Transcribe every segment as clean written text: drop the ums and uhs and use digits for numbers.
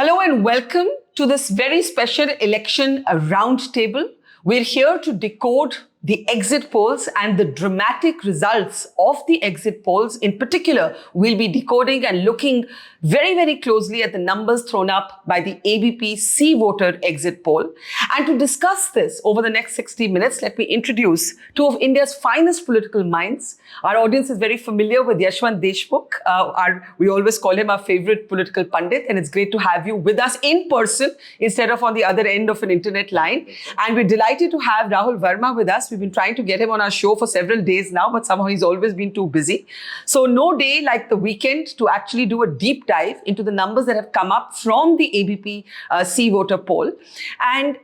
Hello and welcome to this very special election roundtable. We're here to decode the exit polls and the dramatic results of the exit polls. In particular, we'll be decoding and looking very, very closely at the numbers thrown up by the ABP C voter exit poll. And to discuss this over the next 60 minutes, let me introduce two of India's finest political minds. Our audience is very familiar with Yashwant Deshmukh. We always call him our favorite political pundit, and it's great to have you with us in person instead of on the other end of an internet line. And we're delighted to have Rahul Verma with us. We've been trying to get him on our show for several days now, but somehow he's always been too busy. So no day like the weekend to actually do a deep dive into the numbers that have come up from the ABP C voter poll. And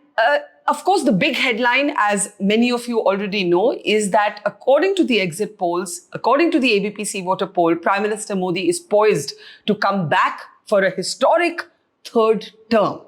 of course, the big headline, as many of you already know, is that according to the exit polls, according to the ABP C voter poll, Prime Minister Modi is poised to come back for a historic third term.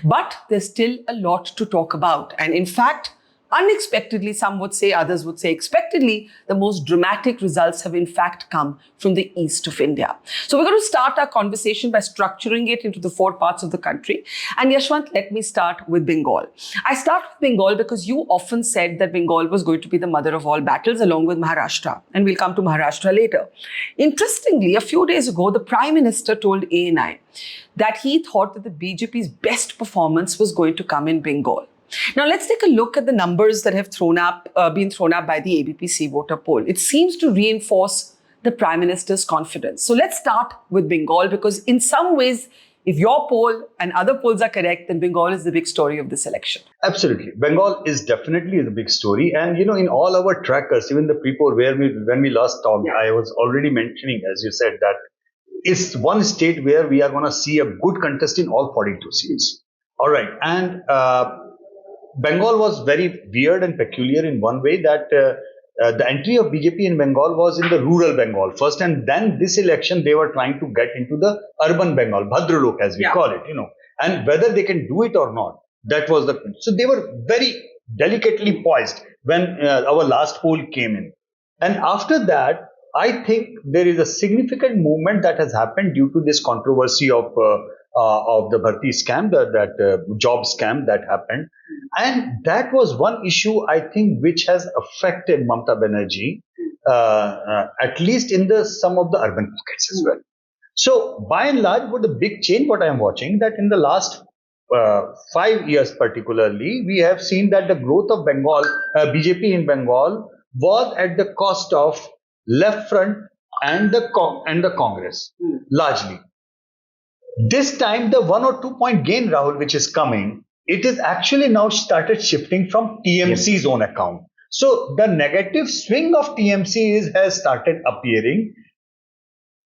But there's still a lot to talk about. And in fact, unexpectedly, some would say, others would say expectedly, the most dramatic results have in fact come from the east of India. So we're going to start our conversation by structuring it into the four parts of the country. And Yashwant, let me start with Bengal. I start with Bengal because you often said that Bengal was going to be the mother of all battles along with Maharashtra. And we'll come to Maharashtra later. Interestingly, a few days ago, the Prime Minister told ANI that he thought that the BJP's best performance was going to come in Bengal. Now, let's take a look at the numbers that have been thrown up by the ABP voter poll. It seems to reinforce the Prime Minister's confidence. So let's start with Bengal, because in some ways, if your poll and other polls are correct, then Bengal is the big story of this election. Absolutely. Bengal is definitely the big story. And, in all our trackers, even the pre-poll when we last talked, I was already mentioning, as you said, that it's one state where we are going to see a good contest in all 42 seats. All right. And Bengal was very weird and peculiar in one way that the entry of BJP in Bengal was in the rural Bengal first, and then this election they were trying to get into the urban Bengal, Bhadralok as we call it, and whether they can do it or not, that was the. So they were very delicately poised when our last poll came in, and after that, I think there is a significant movement that has happened due to this controversy of the Bharti scam, that job scam that happened. And that was one issue, I think, which has affected Mamata Banerjee, at least in some of the urban pockets as well. So by and large, what the big change, what I am watching, that in the last 5 years particularly, we have seen that the growth of Bengal, BJP in Bengal, was at the cost of left front and the Congress, largely. This time, the 1 or 2 point gain, Rahul, which is coming, it is actually now started shifting from TMC's own account. So the negative swing of TMC has started appearing.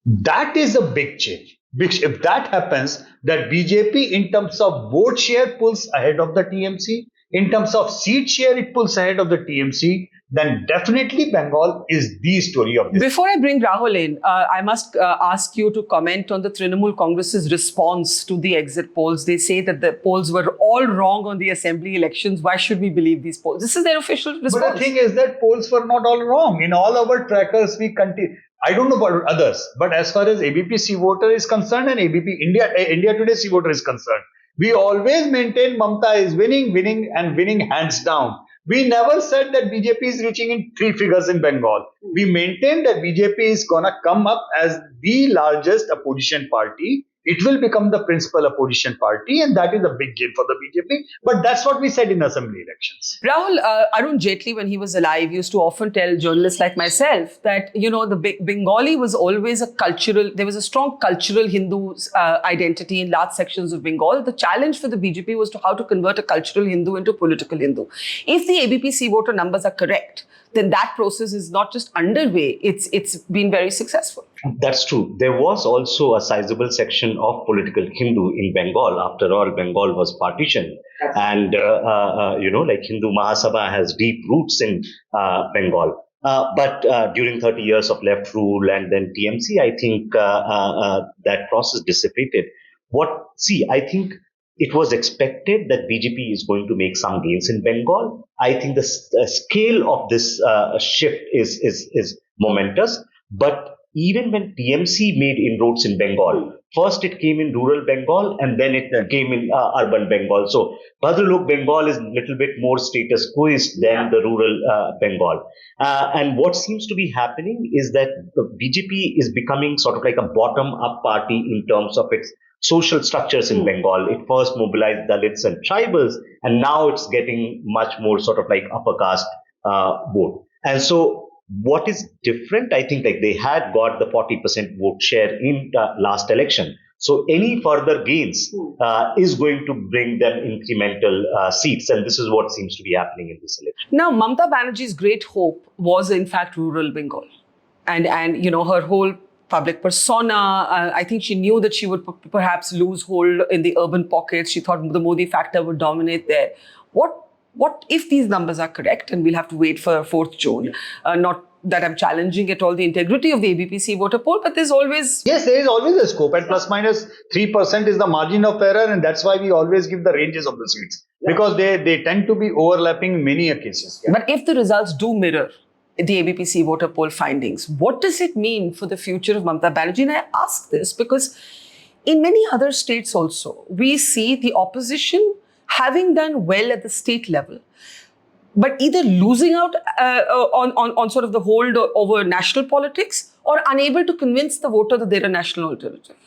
That is a big change. If that happens, that BJP in terms of vote share pulls ahead of the TMC, in terms of seat share it pulls ahead of the TMC, then definitely Bengal is the story of this. Before I bring Rahul in, I must ask you to comment on the Trinamool Congress's response to the exit polls. They say that the polls were all wrong on the assembly elections. Why should we believe these polls? This is their official response. But the thing is that polls were not all wrong. In all our trackers, we continue. I don't know about others, but as far as ABP C voter is concerned and ABP India Today C voter is concerned, we always maintain Mamata is winning and winning hands down. We never said that BJP is reaching in 3 figures in Bengal. We maintain that BJP is going to come up as the largest opposition party. It will become the principal opposition party, and that is a big gain for the BJP. But that's what we said in assembly elections. Rahul, Arun Jaitley, when he was alive, used to often tell journalists like myself that, the Bengali was always there was a strong cultural Hindu identity in large sections of Bengal. The challenge for the BJP was how to convert a cultural Hindu into political Hindu. If the ABP C voter numbers are correct, then that process is not just underway, it's been very successful. That's true. There was also a sizable section of political Hindu in Bengal. After all, Bengal was partitioned. And, like Hindu Mahasabha has deep roots in Bengal. But during 30 years of left rule and then TMC, I think that process dissipated. I think it was expected that BJP is going to make some gains in Bengal. I think the scale of this shift is momentous. But even when TMC made inroads in Bengal, First, it came in rural Bengal, and then it came in urban Bengal. So, Bhadralok Bengal is a little bit more status quoist than the rural Bengal. And what seems to be happening is that the BJP is becoming sort of like a bottom-up party in terms of its social structures in Bengal. It first mobilized Dalits and tribals, and now it's getting much more sort of like upper caste vote. And so, what is different? I think like they had got the 40% vote share in the last election. So any further gains is going to bring them incremental seats, and this is what seems to be happening in this election. Now, Mamata Banerjee's great hope was in fact rural Bengal, and her whole public persona. I think she knew that she would perhaps lose hold in the urban pockets. She thought the Modi factor would dominate there. What if these numbers are correct, and we'll have to wait for 4th June? Not that I'm challenging at all the integrity of the ABPC voter poll, but there's always... Yes, there is always a scope, and plus minus 3% is the margin of error, and that's why we always give the ranges of the seats, because they tend to be overlapping in many cases. But if the results do mirror the ABPC voter poll findings, what does it mean for the future of Mamata Banerjee? And I ask this because in many other states also, we see the opposition having done well at the state level, but either losing out on sort of the hold over national politics or unable to convince the voter that they're a national alternative.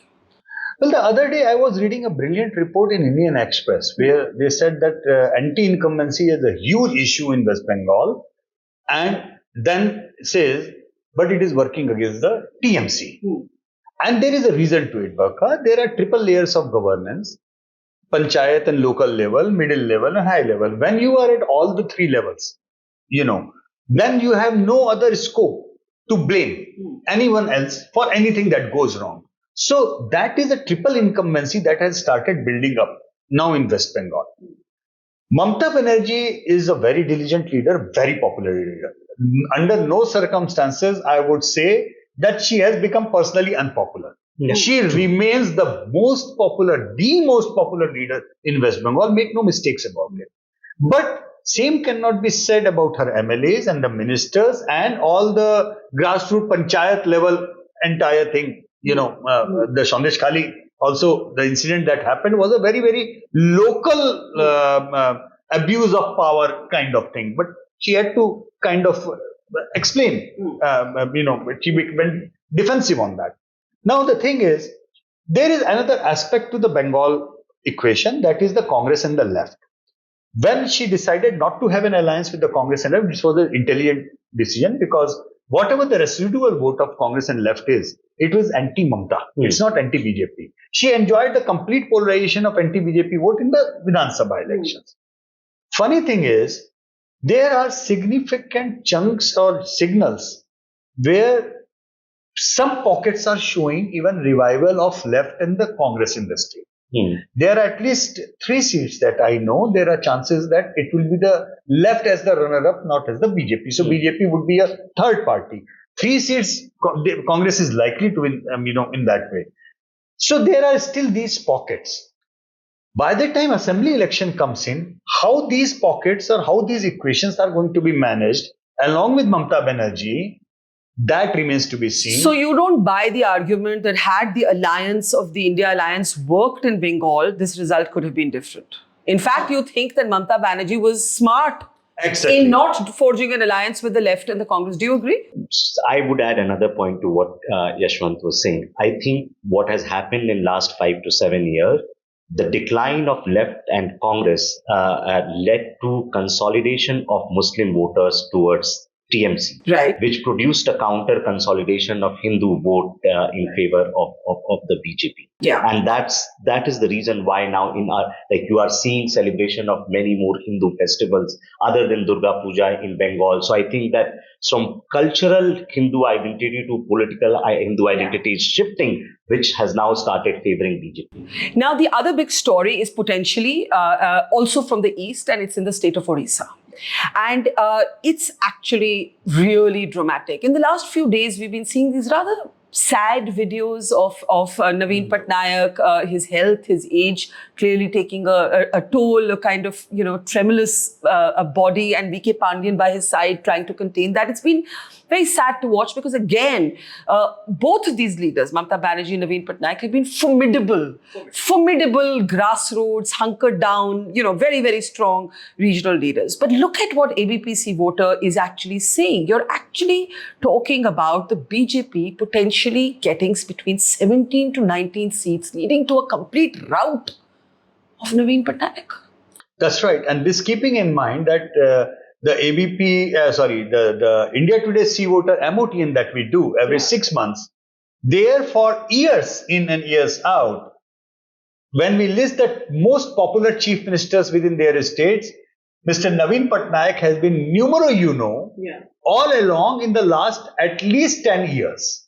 Well, the other day I was reading a brilliant report in Indian Express where they said that anti-incumbency is a huge issue in West Bengal, and then says, but it is working against the TMC. And there is a reason to it, Barkha. There are triple layers of governance: panchayat and local level, middle level and high level. When you are at all the three levels, then you have no other scope to blame anyone else for anything that goes wrong. So that is a triple incumbency that has started building up now in West Bengal. Mamata Banerjee is a very diligent leader, very popular leader. Under no circumstances, I would say that she has become personally unpopular. She remains the most popular leader in West Bengal. Make no mistakes about it. But same cannot be said about her MLAs and the ministers and all the grassroots panchayat level entire thing. The Sandesh Khali, also the incident that happened was a very, very local abuse of power kind of thing. But she had to kind of explain, she went defensive on that. Now, the thing is, there is another aspect to the Bengal equation, that is the Congress and the left. When she decided not to have an alliance with the Congress and left, this was an intelligent decision, because whatever the residual vote of Congress and left is, it was anti-Mamata. It's not anti-BJP. She enjoyed the complete polarization of anti-BJP vote in the Vidhan Sabha elections. Funny thing is, there are significant chunks or signals where some pockets are showing even revival of left and the Congress in the state. There are at least 3 seats that I know. There are chances that it will be the left as the runner-up, not as the BJP. So BJP would be a third party. 3 seats, Congress is likely to win, in that way. So there are still these pockets. By the time assembly election comes in, how these pockets or how these equations are going to be managed along with Mamata Banerjee, that remains to be seen. So you don't buy the argument that had the alliance of the India Alliance worked in Bengal, this result could have been different. In fact, you think that Mamata Banerjee was smart in not forging an alliance with the left and the Congress. Do you agree? I would add another point to what Yashwant was saying. I think what has happened in last 5 to 7 years, the decline of left and Congress led to consolidation of Muslim voters towards TMC, right, which produced a counter consolidation of Hindu vote in favor of the BJP. Yeah. And that is the reason why now you are seeing celebration of many more Hindu festivals other than Durga Puja in Bengal. So I think that from cultural Hindu identity to political Hindu identity is shifting, which has now started favoring BJP. Now, the other big story is potentially also from the east, and it's in the state of Odisha. And it's actually really dramatic. In the last few days, we've been seeing these rather sad videos of Naveen Patnaik, his health, his age, clearly taking a toll, a kind of, tremulous body, and V.K. Pandian by his side trying to contain that. It's been Very sad to watch because, again, both of these leaders, Mamata Banerjee and Naveen Patnaik, have been formidable grassroots, hunkered down, very, very strong regional leaders. But look at what ABPC voter is actually saying. You're actually talking about the BJP potentially getting between 17 to 19 seats, leading to a complete rout of Naveen Patnaik. That's right. And this keeping in mind that the India Today C voter MOTN that we do every 6 months, there for years in and years out, when we list the most popular chief ministers within their states, Mr. Naveen Patnaik has been numero uno all along in the last at least 10 years.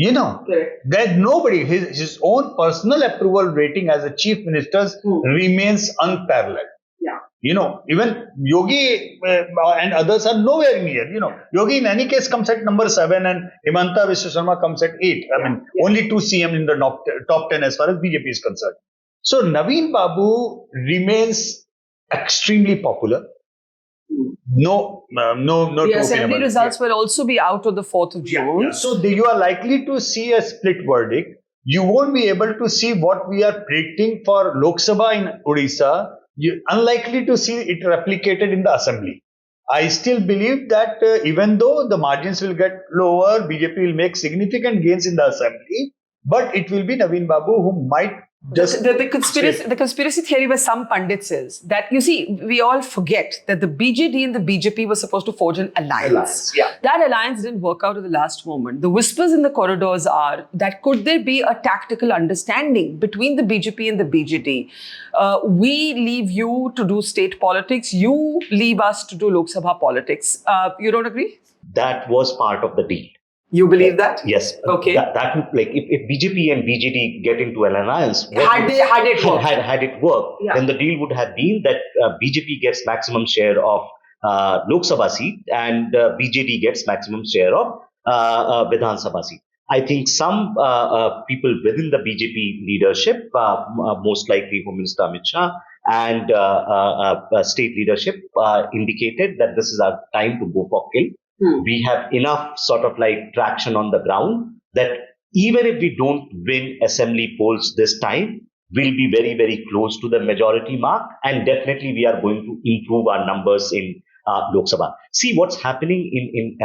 There's nobody, his own personal approval rating as a chief minister remains unparalleled. Even Yogi and others are nowhere near. Yogi in any case comes at number 7 and Himanta Biswa Sharma comes at 8. Only 2 CM in the top 10 as far as BJP is concerned. So Naveen Babu remains extremely popular. No. The assembly results will also be out on the 4th of June. Yeah. So you are likely to see a split verdict. You won't be able to see what we are predicting for Lok Sabha in Odisha. You're unlikely to see it replicated in the assembly. I still believe that even though the margins will get lower, BJP will make significant gains in the assembly, but it will be Naveen Babu who might just... The conspiracy theory by some pundits is that, we all forget that the BJD and the BJP were supposed to forge an alliance. That alliance didn't work out at the last moment. The whispers in the corridors are that could there be a tactical understanding between the BJP and the BJD? We leave you to do state politics. You leave us to do Lok Sabha politics. You don't agree? That was part of the deal. You believe that? Yes. Okay. That would, if BJP and BJD get into an alliance, had it worked, then the deal would have been that BJP gets maximum share of Lok Sabha seat and BJD gets maximum share of Vidhan Sabha seat. I think some people within the BJP leadership, most likely Home Minister Amit Shah and state leadership, indicated that this is our time to go for kill. We have enough sort of traction on the ground that even if we don't win assembly polls this time, we'll be very, very close to the majority mark. And definitely we are going to improve our numbers in Lok Sabha. See what's happening in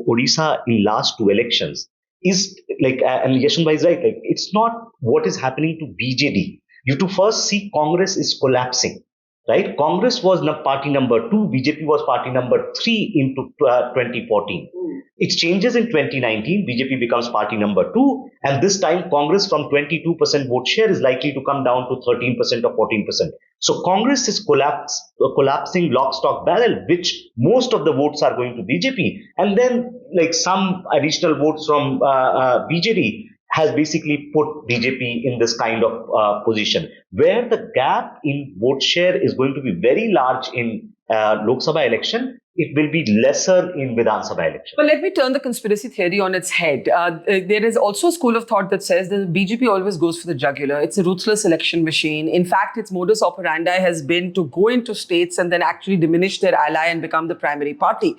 Odisha in last 2 elections is and Yashwant Bhai is right, it's not what is happening to BJD. You have to first see Congress is collapsing. Right? Congress was party number 2, BJP was party number 3 in 2014. It changes in 2019, BJP becomes party number 2, and this time Congress from 22% vote share is likely to come down to 13% or 14%. So Congress is collapsing lock, stock, barrel, which most of the votes are going to BJP. And then some additional votes from BJD has basically put BJP in this kind of position where the gap in vote share is going to be very large in Lok Sabha election. It will be lesser in Vidhan Sabha election. But let me turn the conspiracy theory on its head. There is also a school of thought that says that the BJP always goes for the jugular. It's a ruthless election machine. In fact, its modus operandi has been to go into states and then actually diminish their ally and become the primary party.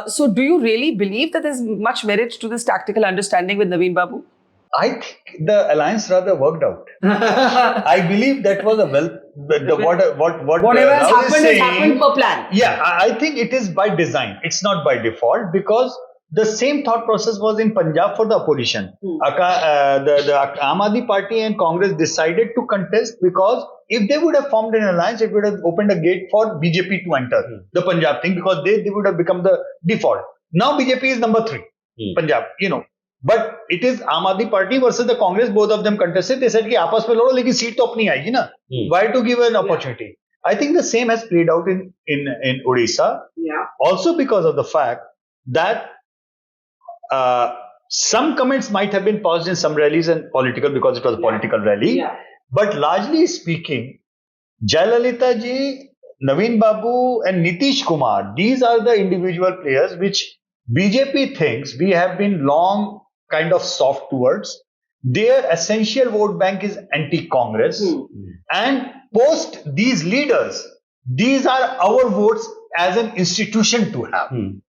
So do you really believe that there's much merit to this tactical understanding with Naveen Babu? I think the alliance rather worked out. I believe that was whatever has happened has happened per plan. Yeah, I think it is by design. It's not by default because the same thought process was in Punjab for the opposition. The Aam Aadmi Party and Congress decided to contest because if they would have formed an alliance, it would have opened a gate for BJP to enter the Punjab thing because they would have become the default. Now BJP is number 3, Punjab, But it is Aam Aadmi Party versus the Congress, both of them contested. They said कि आपस में लड़ो लेकिन seat तो अपनी आएगी ना. Why to give an opportunity? I think the same has played out in Odisha. Also because of the fact that some comments might have been paused in some rallies and political because it was a political rally. But largely speaking, Jayalalitha ji, Naveen Babu and Nitish Kumar, these are the individual players which BJP thinks we have been long kind of soft towards. Their essential vote bank is anti-Congress. And post these leaders, these are our votes as an institution to have.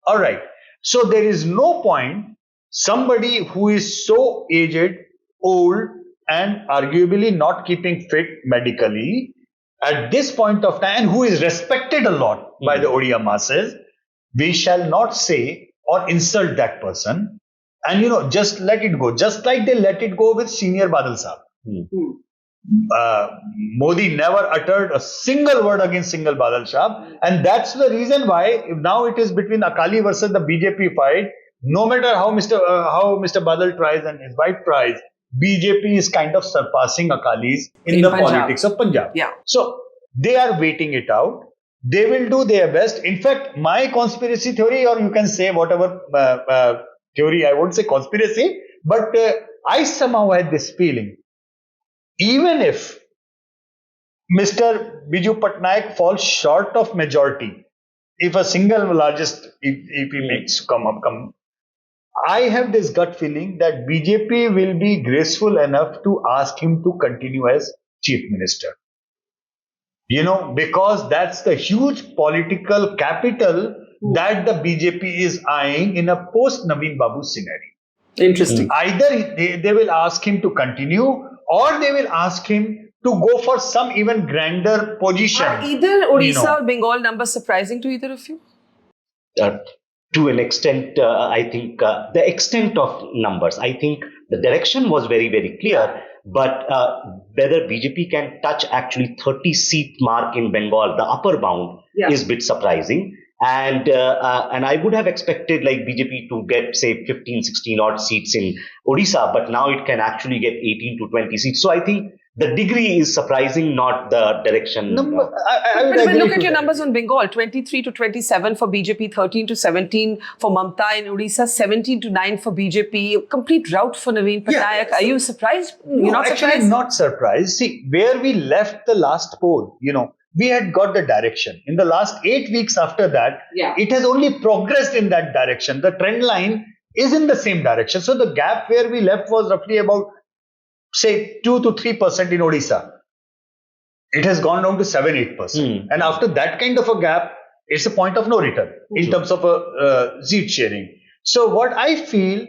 All right. So there is no point somebody who is so aged, old, and arguably not keeping fit medically at this point of time, and who is respected a lot by the Odia masses, we shall not say or insult that person, and just let it go, just like they let it go with senior Badal Sahab. Modi never uttered a single word against single Badal Sahab, and that's the reason why now it is between Akali versus the BJP fight. No matter how Mr. Badal tries and his wife tries, BJP is kind of surpassing Akalis in the Punjab. politics of Punjab. Yeah. So they are waiting it out. They will do their best. In fact, my conspiracy theory, or you can say whatever theory, I won't say conspiracy, but I somehow had this feeling. Even if Mr. Biju Patnaik falls short of majority, if a single largest, if he makes come, I have this gut feeling that BJP will be graceful enough to ask him to continue as chief minister. Because that's the huge political capital that the BJP is eyeing in a post Naveen Babu scenario. Interesting. Either they will ask him to continue, or they will ask him to go for some even grander position. Are either Odisha or Bengal numbers surprising to either of you? To an extent, I think the extent of numbers, I think the direction was very, very clear. But whether BJP can touch actually 30 seat mark in Bengal, the upper bound, is a bit surprising. And I would have expected like BJP to get say 15, 16 odd seats in Odisha, but now it can actually get 18 to 20 seats. So I think the degree is surprising, not the direction. But look at your numbers on Bengal: 23 to 27 for BJP, 13 to 17 for Mamta. In Odisha, 17 to 9 for BJP. Complete rout for Naveen Patnaik. Are you surprised? You're not surprised? Actually, not surprised. See, where we left the last poll, we had got the direction. In the last 8 weeks after that, it has only progressed in that direction. The trend line is in the same direction. So the gap where we left was roughly about, say, 2 to 3% in Odisha. It has gone down to 7-8%. And after that kind of a gap, it's a point of no return in terms of a seat sharing. So what I feel,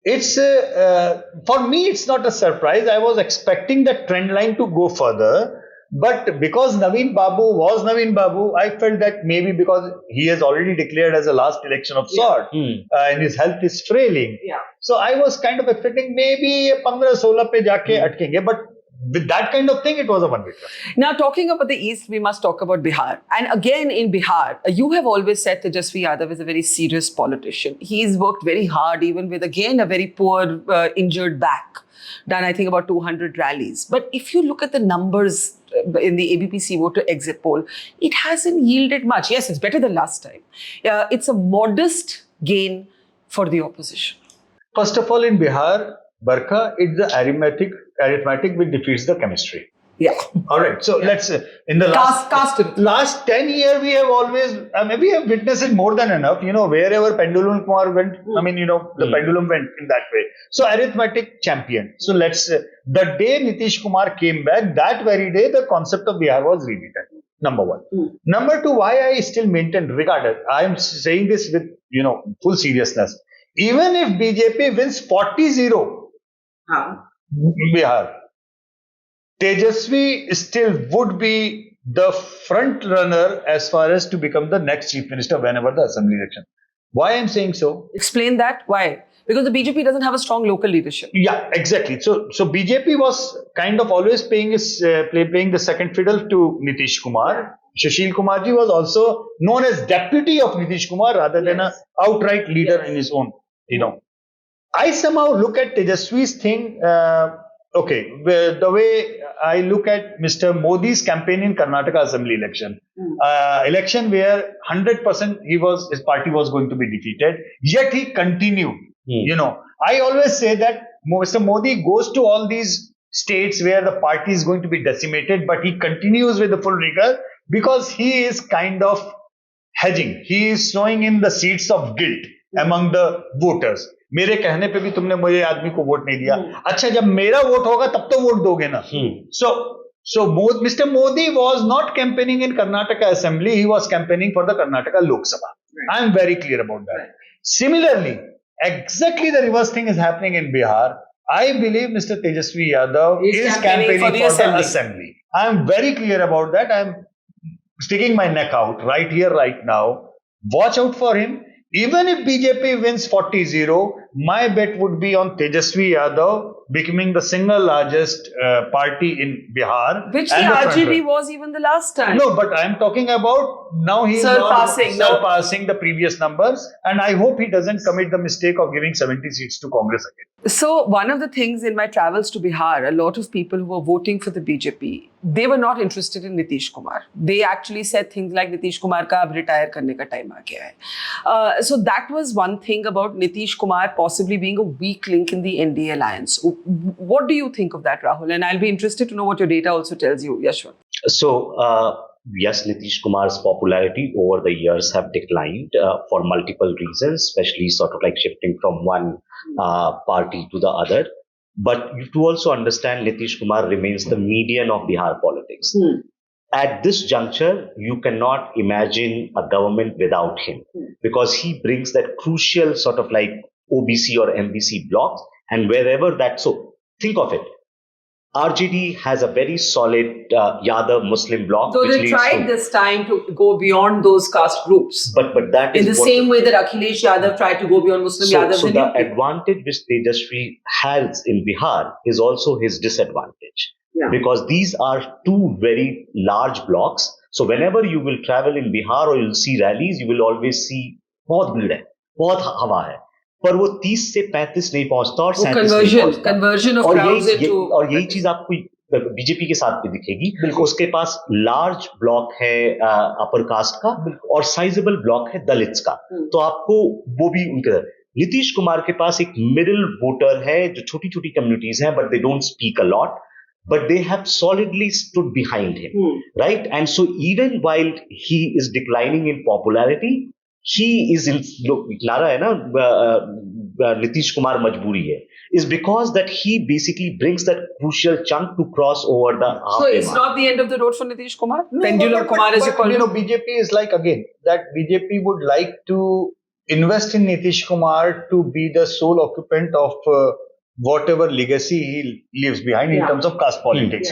it's for me, it's not a surprise. I was expecting the trend line to go further. But because Naveen Babu was Naveen Babu, I felt that maybe because he has already declared as a last election of sort, and his health is frailing. So I was kind of expecting maybe 15-16 pe jaake atkenge. But with that kind of thing, it was a one-way traffic. Now, talking about the East, we must talk about Bihar. And again, in Bihar, you have always said that Tejasvi Yadav is a very serious politician. He's worked very hard, even with, again, a very poor, injured back. Done, I think, about 200 rallies. But if you look at the numbers in the ABPC voter exit poll, it hasn't yielded much. Yes, it's better than last time. It's a modest gain for the opposition. First of all, in Bihar, Barkha, it's the arithmetic which defeats the chemistry. All right. So let's in the last 10 years, we have always, we have witnessed it more than enough. Wherever Pendulum Kumar went, the pendulum went in that way. So arithmetic champion. So the day Nitish Kumar came back, that very day, the concept of Bihar was rewritten. Number one. Number two, why I still maintain, regardless, I am saying this with, full seriousness. Even if BJP wins 40-0, Bihar, Tejasvi still would be the front runner as far as to become the next chief minister whenever the assembly election. Why I'm saying so? Explain that. Why? Because the BJP doesn't have a strong local leadership. Yeah, exactly. So BJP was kind of always playing the second fiddle to Nitish Kumar. Sushil Kumarji was also known as deputy of Nitish Kumar rather than an outright leader in his own. I somehow look at Tejasvi's thing. The way I look at Mr. Modi's campaign in Karnataka Assembly election, election where 100% his party was going to be defeated, yet he continued. I always say that Mr. Modi goes to all these states where the party is going to be decimated, but he continues with the full rigor because he is kind of hedging. He is showing in the seeds of guilt among the voters. मेरे कहने पे भी तुमने मुझे आदमी को vote नहीं दिया. अच्छा, जब मेरा वोट होगा तब तो वोट दोगे ना. So Mr. Modi was not campaigning in Karnataka Assembly. He was campaigning for the Karnataka Lok Sabha. I am very clear about that. Similarly, exactly the reverse thing is happening in Bihar. I believe Mr. Tejasvi Yadav is campaigning for the assembly. I am very clear about that. I am sticking my neck out right here, right now. Watch out for him. Even if BJP wins 40-0, my bet would be on Tejasvi Yadav becoming the single largest party in Bihar. Which the RJD was even the last time. No, but I am talking about now he is surpassing the previous numbers, and I hope he doesn't commit the mistake of giving 70 seats to Congress again. So one of the things in my travels to Bihar, a lot of people who were voting for the BJP, they were not interested in Nitish Kumar. They actually said things like Nitish Kumar ka ab retire karne ka time aa gaya hai. So that was one thing about Nitish Kumar possibly being a weak link in the NDA alliance. What do you think of that, Rahul? And I'll be interested to know what your data also tells you, Yashwant. So, yes, Nitish Kumar's popularity over the years have declined for multiple reasons, especially sort of like shifting from one party to the other. But you have to also understand Nitish Kumar remains the median of Bihar politics. At this juncture, you cannot imagine a government without him because he brings that crucial sort of like OBC or MBC blocks, and wherever that, so think of it. RJD has a very solid Yadav Muslim bloc. So they tried this time to go beyond those caste groups. But that is in the same way that Akhilesh Yadav tried to go beyond Muslim Yadav. So the advantage which Tejasvi has in Bihar is also his disadvantage. Because these are two very large blocks. So whenever you will travel in Bihar or you'll see rallies, you will always see बहुत भीड़ है, बहुत हवा है, पर वो 30 से 35 नहीं पहुंचता और 37 conversion of crowds into और यही चीज आपको बीजेपी के साथ भी दिखेगी. उसके पास लार्ज ब्लॉक है अपर कास्ट का और साइजेबल ब्लॉक है दलित्स का. तो आपको वो भी उनके नीतीश कुमार के पास एक मिडिल वोटर है जो छोटी छोटी कम्युनिटीज हैं, but they don't speak a lot, but they have solidly stood behind him, right? And so even while he is declining in popularity, he is in नारा है ना नीतीश कुमार मजबूरी है, is because that he basically brings that crucial chunk to cross over the halfway. So it's not the end of the road for Nitish Kumar? No, Pendulum Kumar as you call it. BJP is like, again, that BJP would like to invest in Nitish Kumar to be the sole occupant of whatever legacy he leaves behind in terms of caste politics,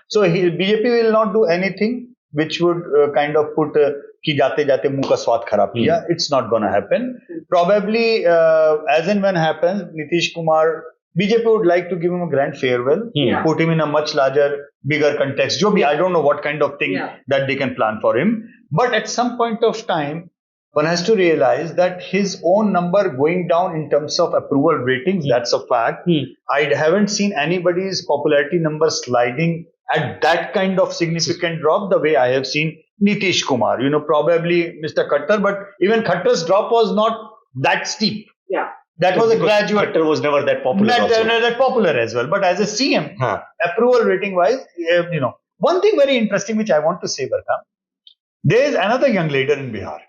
So BJP will not do anything which would kind of put ki jate jate muh ka swad kharab kiya. It's not going to happen. Probably as and when happens, Nitish Kumar, BJP would like to give him a grand farewell, put him in a much larger, bigger context. I don't know what kind of thing that they can plan for him. But at some point of time, one has to realize that his own number going down in terms of approval ratings, that's a fact. I haven't seen anybody's popularity number sliding at that kind of significant drop the way I have seen Nitish Kumar. Probably Mr. Khattar, but even Khattar's drop was not that steep. That was a gradual. Khattar was never that popular. That popular as well. But as a CM, approval rating wise, one thing very interesting which I want to say, Barkha, there is another young leader in Bihar.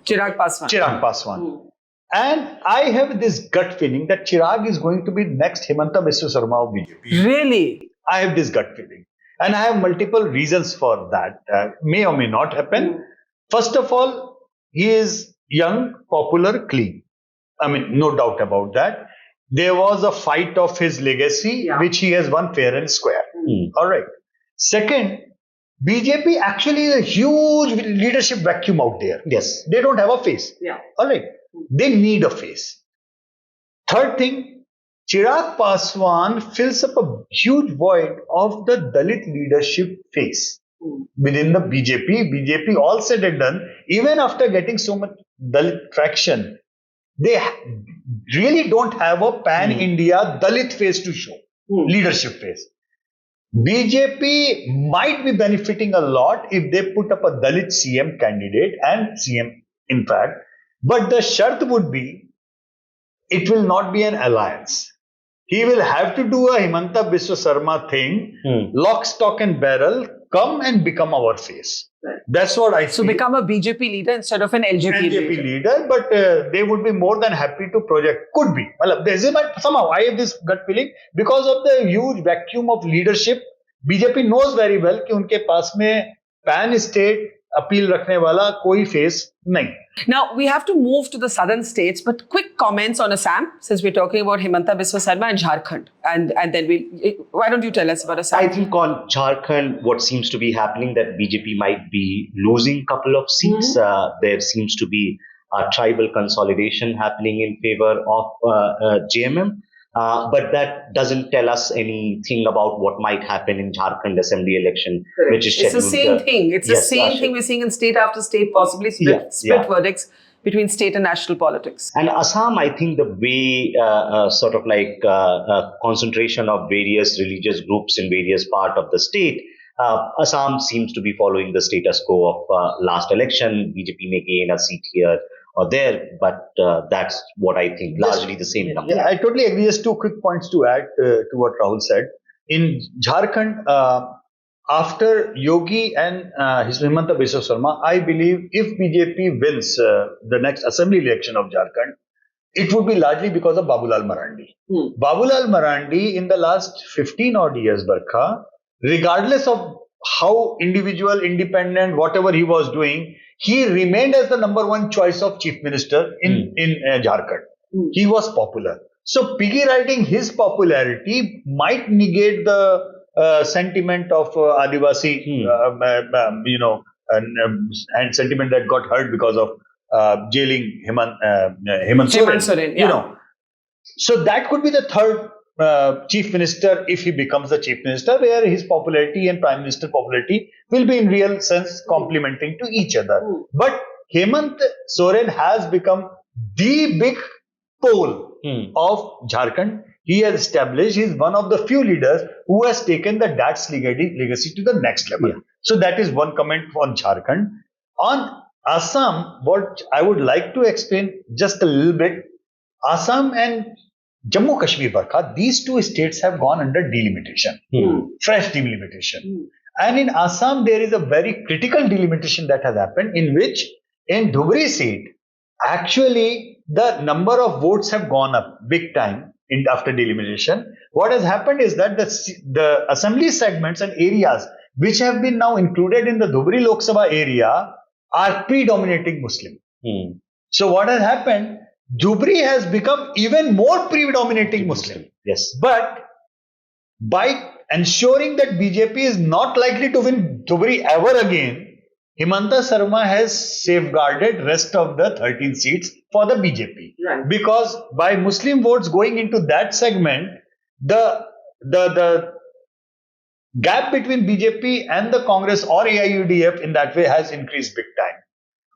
Chirag Paswan. And I have this gut feeling that Chirag is going to be next Himanta Biswa Sarma of BJP. Really? I have this gut feeling. And I have multiple reasons for that. May or may not happen. First of all, he is young, popular, clean. I mean, no doubt about that. There was a fight of his legacy, which he has won fair and square. All right. Second, BJP actually is a huge leadership vacuum out there. Yes. They don't have a face. All right. They need a face. Third thing, Chirag Paswan fills up a huge void of the Dalit leadership face within the BJP. BJP, all said and done, even after getting so much Dalit traction, they really don't have a pan-India Dalit face to show, leadership face. BJP might be benefiting a lot if they put up a Dalit CM candidate and CM in fact, but the shart would be, it will not be an alliance. He will have to do a Himanta Biswa Sarma thing, lock, stock and barrel, come and become our face. That's what I see. So become a BJP leader instead of an LJP leader. But they would be more than happy to project. Could be. Somehow I have this gut feeling because of the huge vacuum of leadership. BJP knows very well कि उनके पास में pan state appeal रखने वाला कोई face नहीं. Now, we have to move to the southern states, but quick comments on Assam, since we're talking about Himanta Biswa Sarma and Jharkhand. And then why don't you tell us about Assam? I think on Jharkhand, what seems to be happening that BJP might be losing a couple of seats. There seems to be a tribal consolidation happening in favor of JMM. But that doesn't tell us anything about what might happen in Jharkhand assembly election, which is scheduled. It's the same thing. It's the same thing we're seeing in state after state, possibly split verdicts between state and national politics. And Assam, I think the way sort of like concentration of various religious groups in various part of the state, Assam seems to be following the status quo of last election. BJP may gain a seat here or there, but that's what I think, largely the same number. Yeah, I totally agree. Just two quick points to add to what Rahul said. In Jharkhand, after Yogi and his Himanta Biswa Sarma, I believe if BJP wins the next assembly election of Jharkhand, it would be largely because of Babulal Marandi. Babulal Marandi, in the last 15 odd years, Barkha, regardless of how individual, independent, whatever he was doing, he remained as the number one choice of chief minister in Jharkhand. He was popular. So piggy riding his popularity might negate the sentiment of Adivasi, and sentiment that got hurt because of jailing Hemant Soren. So that could be the third chief minister if he becomes the chief minister, where his popularity and prime minister popularity will be in real sense complementing to each other. But Hemant Soren has become the big pole of Jharkhand. He has established, he's one of the few leaders who has taken the dad's legacy to the next level. Yeah. So that is one comment on Jharkhand. On Assam, what I would like to explain just a little bit, Assam and Jammu Kashmir, Barkha, these two states have gone under delimitation, fresh delimitation. And in Assam, there is a very critical delimitation that has happened, in which in Dhubri seat, actually the number of votes have gone up big time after delimitation. What has happened is that the assembly segments and areas which have been now included in the Dhubri Lok Sabha area are predominating Muslim. So what has happened? Dhubri has become even more predominating Muslim. Yes. But by ensuring that BJP is not likely to win Dhubri ever again, Himanta Sarma has safeguarded rest of the 13 seats for the BJP. Right. Because by Muslim votes going into that segment, the gap between BJP and the Congress or AIUDF in that way has increased big time.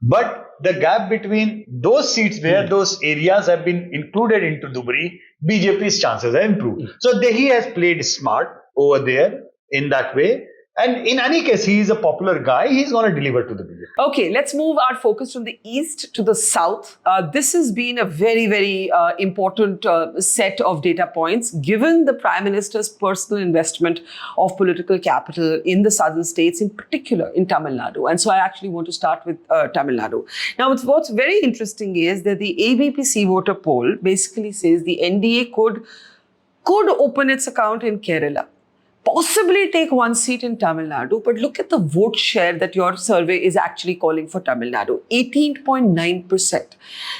But the gap between those seats where those areas have been included into Dhubri, BJP's chances have improved. So he has played smart over there in that way. And in any case, he is a popular guy. He's going to deliver to the BJP. Okay, let's move our focus from the east to the south. This has been a very, very important set of data points, given the Prime Minister's personal investment of political capital in the southern states, in particular in Tamil Nadu. And so I actually want to start with Tamil Nadu. Now, what's very interesting is that the ABP voter poll basically says the NDA could open its account in Kerala, possibly take one seat in Tamil Nadu, but look at the vote share that your survey is actually calling for Tamil Nadu, 18.9%.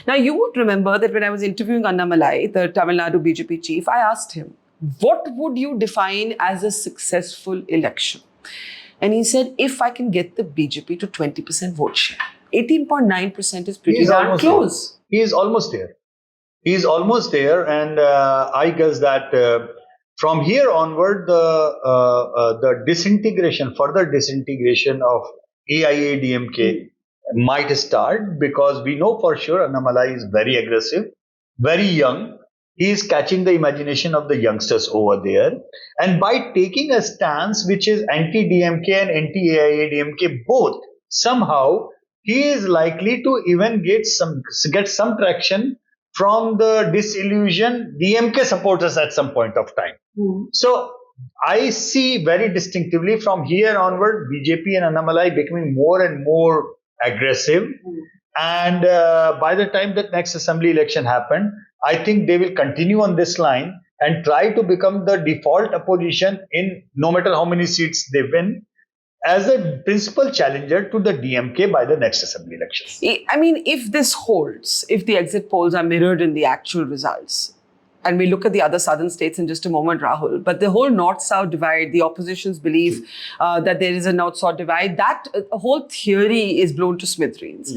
Now, you would remember that when I was interviewing Annamalai, the Tamil Nadu BJP chief, I asked him, what would you define as a successful election? And he said, if I can get the BJP to 20% vote share. 18.9% is pretty darn close. He is almost there. He is almost there, and I guess that from here onward, the further disintegration of AIADMK might start, because we know for sure Annamalai is very aggressive, very young. He is catching the imagination of the youngsters over there. And by taking a stance which is anti-DMK and anti-AIADMK both, somehow he is likely to even get some traction from the disillusioned DMK supporters at some point of time. So I see very distinctively from here onward BJP and Annamalai becoming more and more aggressive. And by the time that next assembly election happened, I think they will continue on this line and try to become the default opposition in no matter how many seats they win. as a principal challenger to the DMK by the next assembly elections. I mean, if this holds, if the exit polls are mirrored in the actual results, and we look at the other southern states in just a moment, Rahul, but the whole north-south divide, the opposition's belief that there is a north-south divide, that whole theory is blown to smithereens.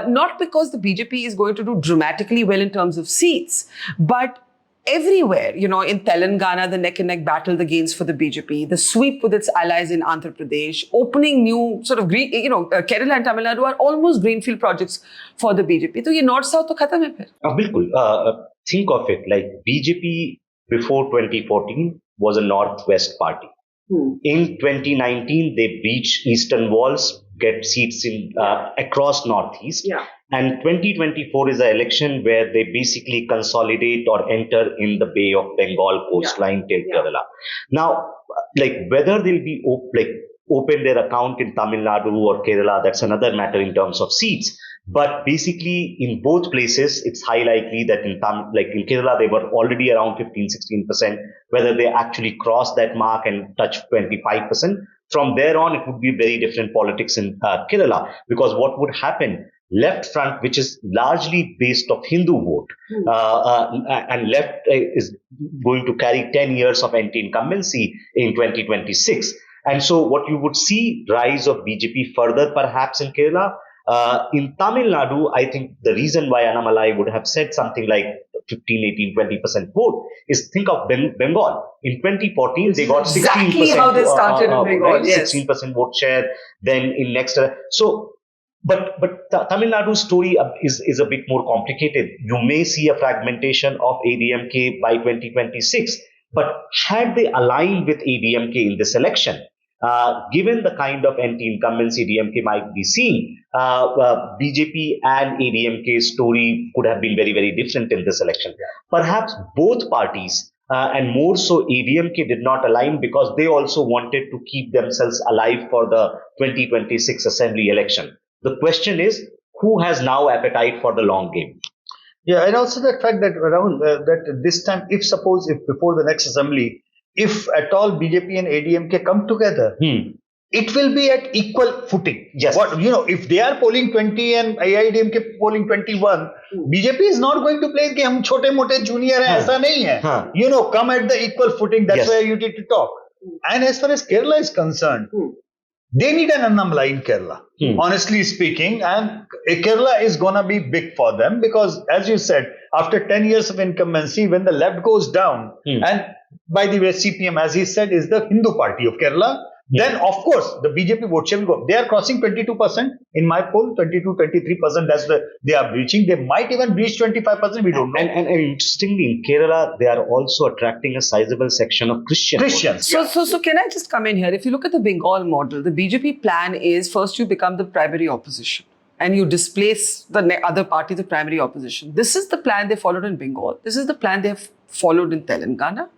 Not because the BJP is going to do dramatically well in terms of seats, but everywhere, in Telangana, the neck-and-neck battle, the gains for the BJP, the sweep with its allies in Andhra Pradesh, opening new sort of green, Kerala and Tamil Nadu are almost greenfield projects for the BJP. So, ye north-south to khatam hai phir. Bilkul. Think of it like BJP before 2014 was a northwest party. In 2019, they breach eastern walls, get seats in across northeast. And 2024 is an election where they basically consolidate or enter in the Bay of Bengal coastline till Kerala. Now, like whether they'll be open their account in Tamil Nadu or Kerala, that's another matter in terms of seats. But basically, in both places, it's high likely that in Kerala, they were already around 15-16%. Whether they actually cross that mark and touch 25%, from there on, it would be very different politics in Kerala. Because what would happen? Left front, which is largely based of Hindu vote, and left is going to carry 10 years of anti-incumbency in 2026. And so what you would see rise of BJP further perhaps in Kerala. In Tamil Nadu, I think the reason why Annamalai would have said something like 15, 18, 20% vote is think of Bengal. In 2014, they got 16%. Exactly how they started in Bengal, right? Yes. 16% vote share. Then in next, but Tamil Nadu's story is a bit more complicated. You may see a fragmentation of ADMK by 2026. But had they aligned with ADMK in this election, given the kind of anti-incumbency DMK might be seeing, BJP and ADMK's story could have been very, very different in this election. Perhaps both parties, and more so ADMK, did not align because they also wanted to keep themselves alive for the 2026 assembly election. The question is, who has now appetite for the long game? Yeah, and also the fact that that this time, if before the next assembly, if at all BJP and ADMK come together, it will be at equal footing. Yes. If they are polling 20 and AIDMK polling 21, BJP is not going to play कि हम छोटे मोटे junior हैं, ऐसा नहीं है. Come at the equal footing. That's where you need to talk. And as far as Kerala is concerned, they need an Annamalai in Kerala, honestly speaking. And Kerala is going to be big for them because, as you said, after 10 years of incumbency, when the left goes down, and by the way, CPM, as he said, is the Hindu party of Kerala, then of course the BJP vote share will go. They are crossing 22% in my poll, 22-23%. They are breaching. They might even breach 25%. We don't know. And interestingly, in Kerala, they are also attracting a sizable section of Christians. So can I just come in here? If you look at the Bengal model, the BJP plan is first you become the primary opposition and you displace the other party, the primary opposition. This is the plan they followed in Bengal. This is the plan they have followed in Telangana.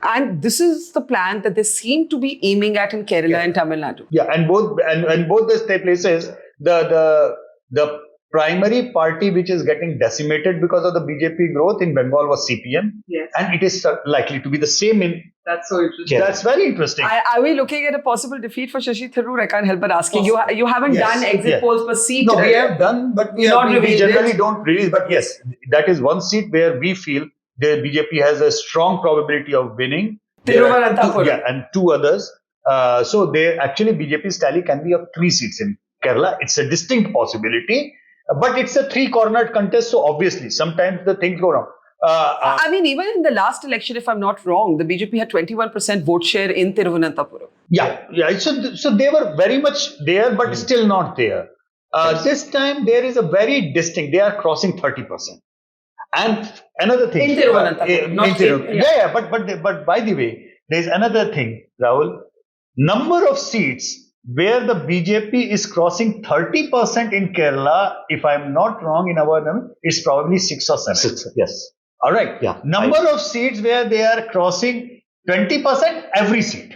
And this is the plan that they seem to be aiming at in Kerala and Tamil Nadu. Yeah, and both the state places, the primary party which is getting decimated because of the BJP growth in Bengal was CPM. Yes. And it is likely to be the same in... That's so interesting. That's very interesting. Are we looking at a possible defeat for Shashi Tharoor? I can't help but asking. You haven't done exit polls per seat. No, we have done, but we generally don't release. But yes, that is one seat where we feel the BJP has a strong probability of winning. Thiruvananthapuram. And two others. So actually BJP's tally can be of 3 seats in Kerala. It's a distinct possibility. But it's a 3-cornered contest, so obviously sometimes the things go wrong. I mean, even in the last election, if I'm not wrong, the BJP had 21% vote share in Thiruvananthapuram. Yeah. So they were very much there, but still not there. This time there is a very distinct. They are crossing 30%. And another thing, in Thiruvananthapuram, but by the way, there is another thing, Rahul. Number of seats where the BJP is crossing 30% in Kerala, if I'm not wrong, in our number, it's probably 6 or 7. 6, yes. All right. Yeah. Number of seats where they are crossing 20% every seat.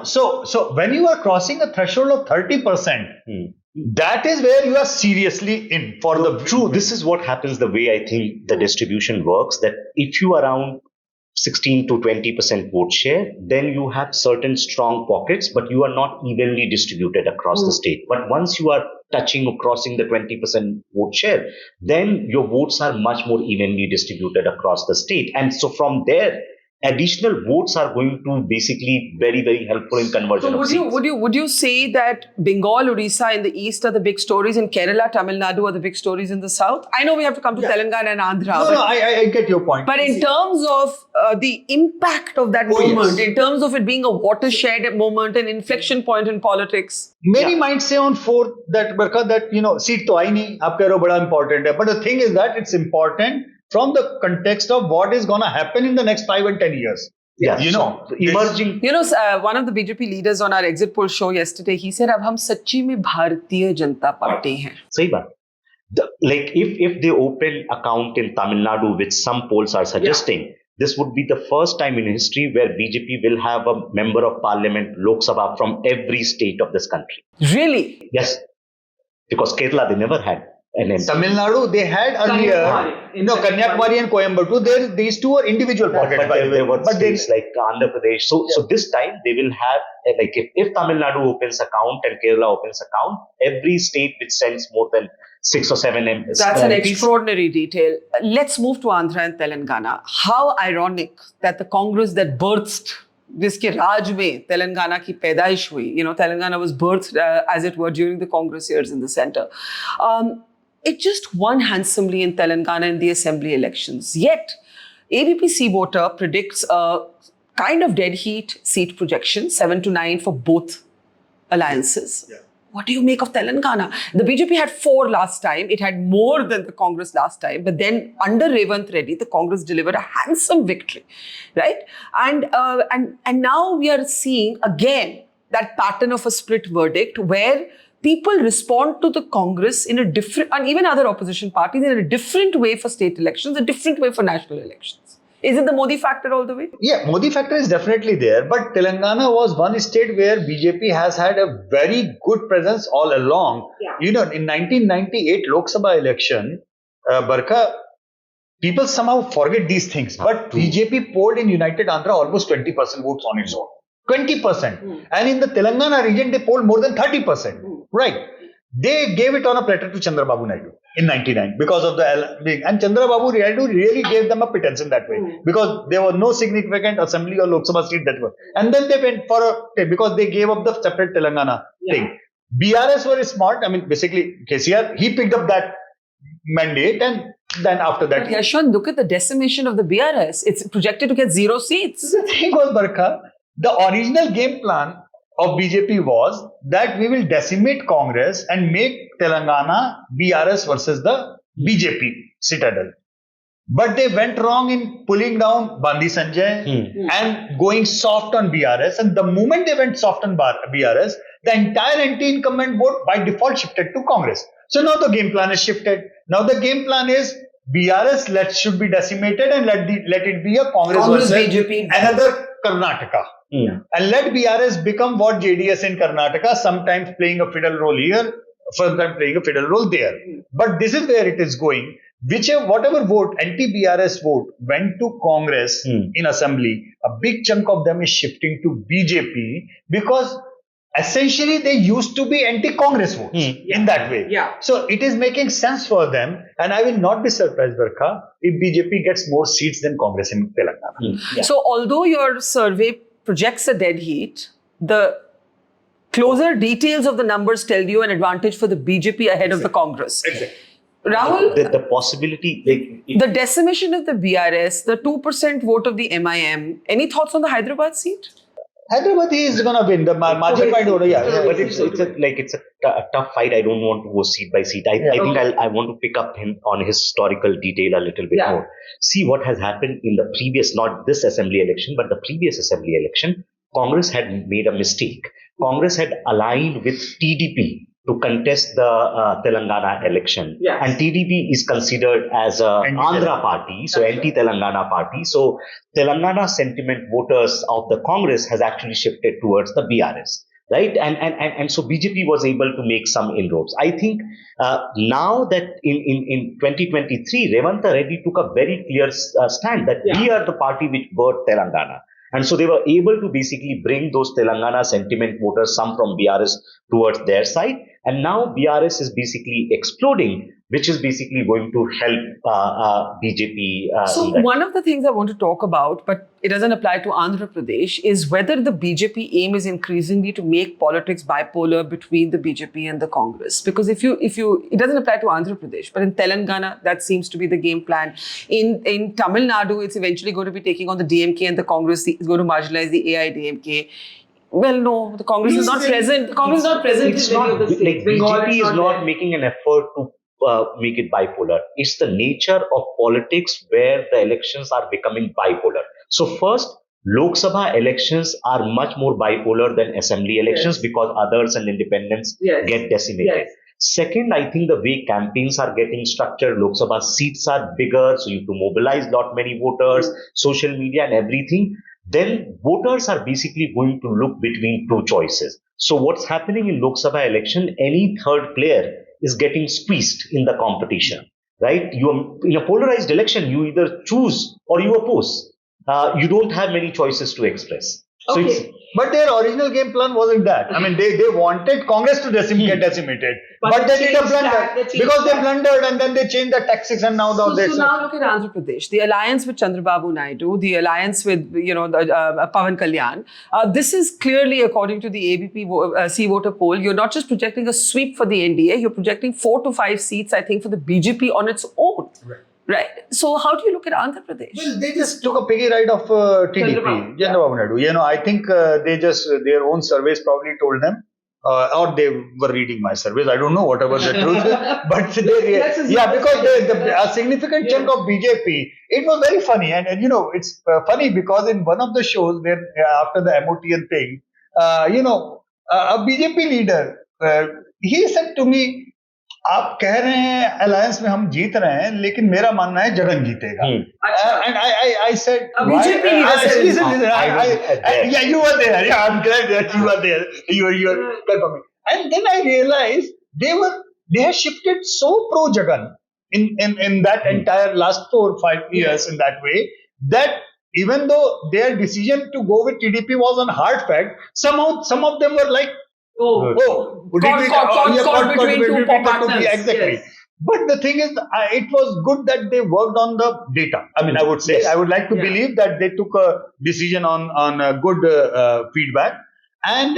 So when you are crossing a threshold of 30%, that is where you are seriously in for the true. This is what happens the way I think the distribution works, that if you are around 16 to 20% vote share, then you have certain strong pockets, but you are not evenly distributed across the state. But once you are touching or crossing the 20% vote share, then your votes are much more evenly distributed across the state. And so from there, additional votes are going to basically very, very helpful in conversion So of seats. would you say that Bengal, Odisha in the east are the big stories, and Kerala, Tamil Nadu are the big stories in the south? I know we have to come to Telangana and Andhra. No, I get your point. But in terms of the impact of that moment, in terms of it being a watershed moment, an inflection point in politics. Many might say on fourth that Barkha, that seat to आई नहीं, आप कह रहे हो बड़ा important है. But the thing is that it's important from the context of what is going to happen in the next 5 and 10 years. Yeah, emerging. One of the BJP leaders on our exit poll show yesterday, he said, "अब हम सच्ची में Bharatiya Janata party हैं." सही बात. Like if they open account in Tamil Nadu, which some polls are suggesting, this would be the first time in history where BJP will have a member of parliament, Lok Sabha, from every state of this country. Really? Yes, because Kerala, they never had an MP. Tamil Nadu, they had earlier, Kanyakumari and Coimbatore, these two are individual pockets, But there were states like Andhra Pradesh. So this time they will have, like if Tamil Nadu opens account and Kerala opens account, every state which sends more than 6 or 7 MPs. That's an extraordinary detail. Let's move to Andhra and Telangana. How ironic that the Congress that birthed जिसके राज में तेलंगाना की पैदाइश हुई, Telangana was birthed, as it were, during the Congress years in the center. It just won handsomely in Telangana in the assembly elections. Yet, ABPC voter predicts a kind of dead heat seat projection, 7 to 9 for both alliances. Yeah. What do you make of Telangana? The BJP had 4 last time. It had more than the Congress last time. But then under Revanth Reddy, the Congress delivered a handsome victory, right? And now we are seeing again that pattern of a split verdict where people respond to the Congress in a different, and even other opposition parties, in a different way for state elections, a different way for national elections. Is it the Modi factor all the way? Yeah, Modi factor is definitely there. But Telangana was one state where BJP has had a very good presence all along. Yeah. In 1998 Lok Sabha election, Barkha, people somehow forget these things. But BJP polled in United Andhra almost 20% votes on its own. 20%. And in the Telangana region, they polled more than 30%. Right. They gave it on a platter to Chandrababu Naidu in 99 because of and Chandrababu Naidu really gave them a pittance in that way because there was no significant assembly or Lok Sabha seat that were. And then they went for because they gave up the separate Telangana thing. BRS were smart. I mean, basically, KCR, he picked up that mandate and then after that. But Yashwant, look at the decimation of the BRS. It's projected to get 0 seats. The thing was, Barkha, the original game plan of BJP was that we will decimate Congress and make Telangana BRS versus the BJP citadel. But they went wrong in pulling down Bandi Sanjay and going soft on BRS. And the moment they went soft on BRS, the entire anti-incumbent vote by default shifted to Congress. So now the game plan is shifted. Now the game plan is BRS should be decimated and let it be a Congress versus BJP. Another Karnataka. And let BRS become what JDS in Karnataka, sometimes playing a fiddle role here, sometimes playing a fiddle role there. But this is where it is going. Whatever vote, anti-BRS vote, went to Congress in assembly, a big chunk of them is shifting to BJP because essentially they used to be anti-Congress votes in that way. Yeah. So it is making sense for them. And I will not be surprised, Barkha, if BJP gets more seats than Congress in Telangana. Yeah. So although your survey projects a dead heat, the closer details of the numbers tell you an advantage for the BJP ahead of the Congress. Exactly. Rahul, the possibility, the decimation of the BRS, the 2% vote of the MIM, any thoughts on the Hyderabad seat? Hyderabad is going to win. The margin fight over, but it's a tough fight. I don't want to go seat by seat. I think I want to pick up him on his historical detail a little bit more. See what has happened in the previous, not this assembly election, but the previous assembly election. Congress had made a mistake. Congress had aligned with TDP to contest the Telangana election. Yes. And TDP is considered as a Andhra party, so anti-Telangana party. So Telangana sentiment voters of the Congress has actually shifted towards the BRS. right? And so BJP was able to make some inroads. I think now that in 2023, Revanta Reddy took a very clear stand that we are the party which birthed Telangana. And so they were able to basically bring those Telangana sentiment voters, some from BRS, towards their side. And now BRS is basically exploding, which is basically going to help BJP. So one of the things I want to talk about, but it doesn't apply to Andhra Pradesh, is whether the BJP aim is increasingly to make politics bipolar between the BJP and the Congress. Because if you, it doesn't apply to Andhra Pradesh, but in Telangana, that seems to be the game plan. In Tamil Nadu, it's eventually going to be taking on the DMK and the Congress is going to marginalize the AIDMK. Well, no, the Congress is not present. The Congress is not present in any of the states. Like BJP is not making an effort to make it bipolar. It's the nature of politics where the elections are becoming bipolar. So first, Lok Sabha elections are much more bipolar than assembly elections because others and independents get decimated. Second, I think the way campaigns are getting structured, Lok Sabha seats are bigger, so you have to mobilize lot many voters, social media and everything. Then voters are basically going to look between two choices. So what's happening in Lok Sabha election, any third player is getting squeezed in the competition, right? In a polarized election, you either choose or you oppose. You don't have many choices to express. So but their original game plan wasn't that. I mean, they wanted Congress to get decimated. But they did a blunder because they blundered and then they changed the tactics and now So now look at Andhra Pradesh. The alliance with Chandrababu Naidu, the alliance with, Pawan Kalyan. This is clearly, according to the ABP C voter poll, you're not just projecting a sweep for the NDA, you're projecting 4 to 5 seats, I think, for the BJP on its own. Right. So how do you look at Andhra Pradesh? Well, they just took a piggy ride of TDP, Chandrababu Naidu. I think they just, their own surveys probably told them, or they were reading my surveys. I don't know whatever the truth is. But because a significant chunk of BJP, it was very funny. And it's funny because in one of the shows where after the MOTN thing, a BJP leader, he said to me, आप कह रहे हैं alliance में हम जीत रहे हैं लेकिन मेरा मानना है जगन जीतेगा and I said yeah, you were there, yeah, I'm glad that you were there, you are confirming. And then I realized they had shifted so pro Jagan in that entire last 4 or 5 years in that way that even though their decision to go with TDP was on hard fact, somehow some of them were like, caught between two partners. Exactly. Yes. But the thing is, it was good that they worked on the data. I mean, I would say, I would like to believe that they took a decision on good feedback. And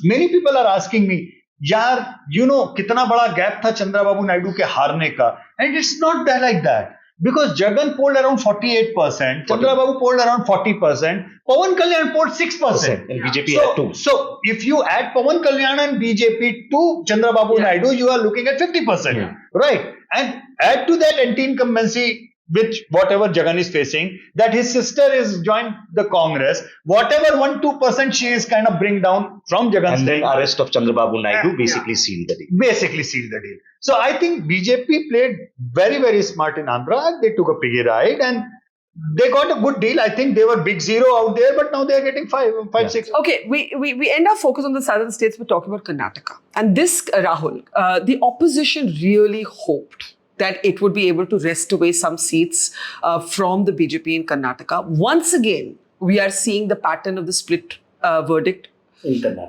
many people are asking me, यार, कितना बड़ा gap था चंद्रबाबू नायडू के हारने का? And it's not that like that. Because Jagan polled around 48%, Chandrababu polled around 40%, Pawan Kalyan polled 6%. And BJP had 2. So, if you add Pawan Kalyan and BJP to Chandrababu Naidu, you are looking at 50%. Right? And add to that anti-incumbency, which whatever Jagan is facing, that his sister is joined the Congress, whatever 1-2% she is kind of bring down from Jagan's and then arrest of Chandrababu Naidu basically sealed the deal. So I think BJP played very, very smart in Andhra. They took a piggy ride and they got a good deal. I think they were big zero out there, but now they are getting 5, 6. Okay, we end our focus on the southern states. We're talking about Karnataka. And this, Rahul, the opposition really hoped that it would be able to wrest away some seats from the BJP in Karnataka. Once again, we are seeing the pattern of the split verdict.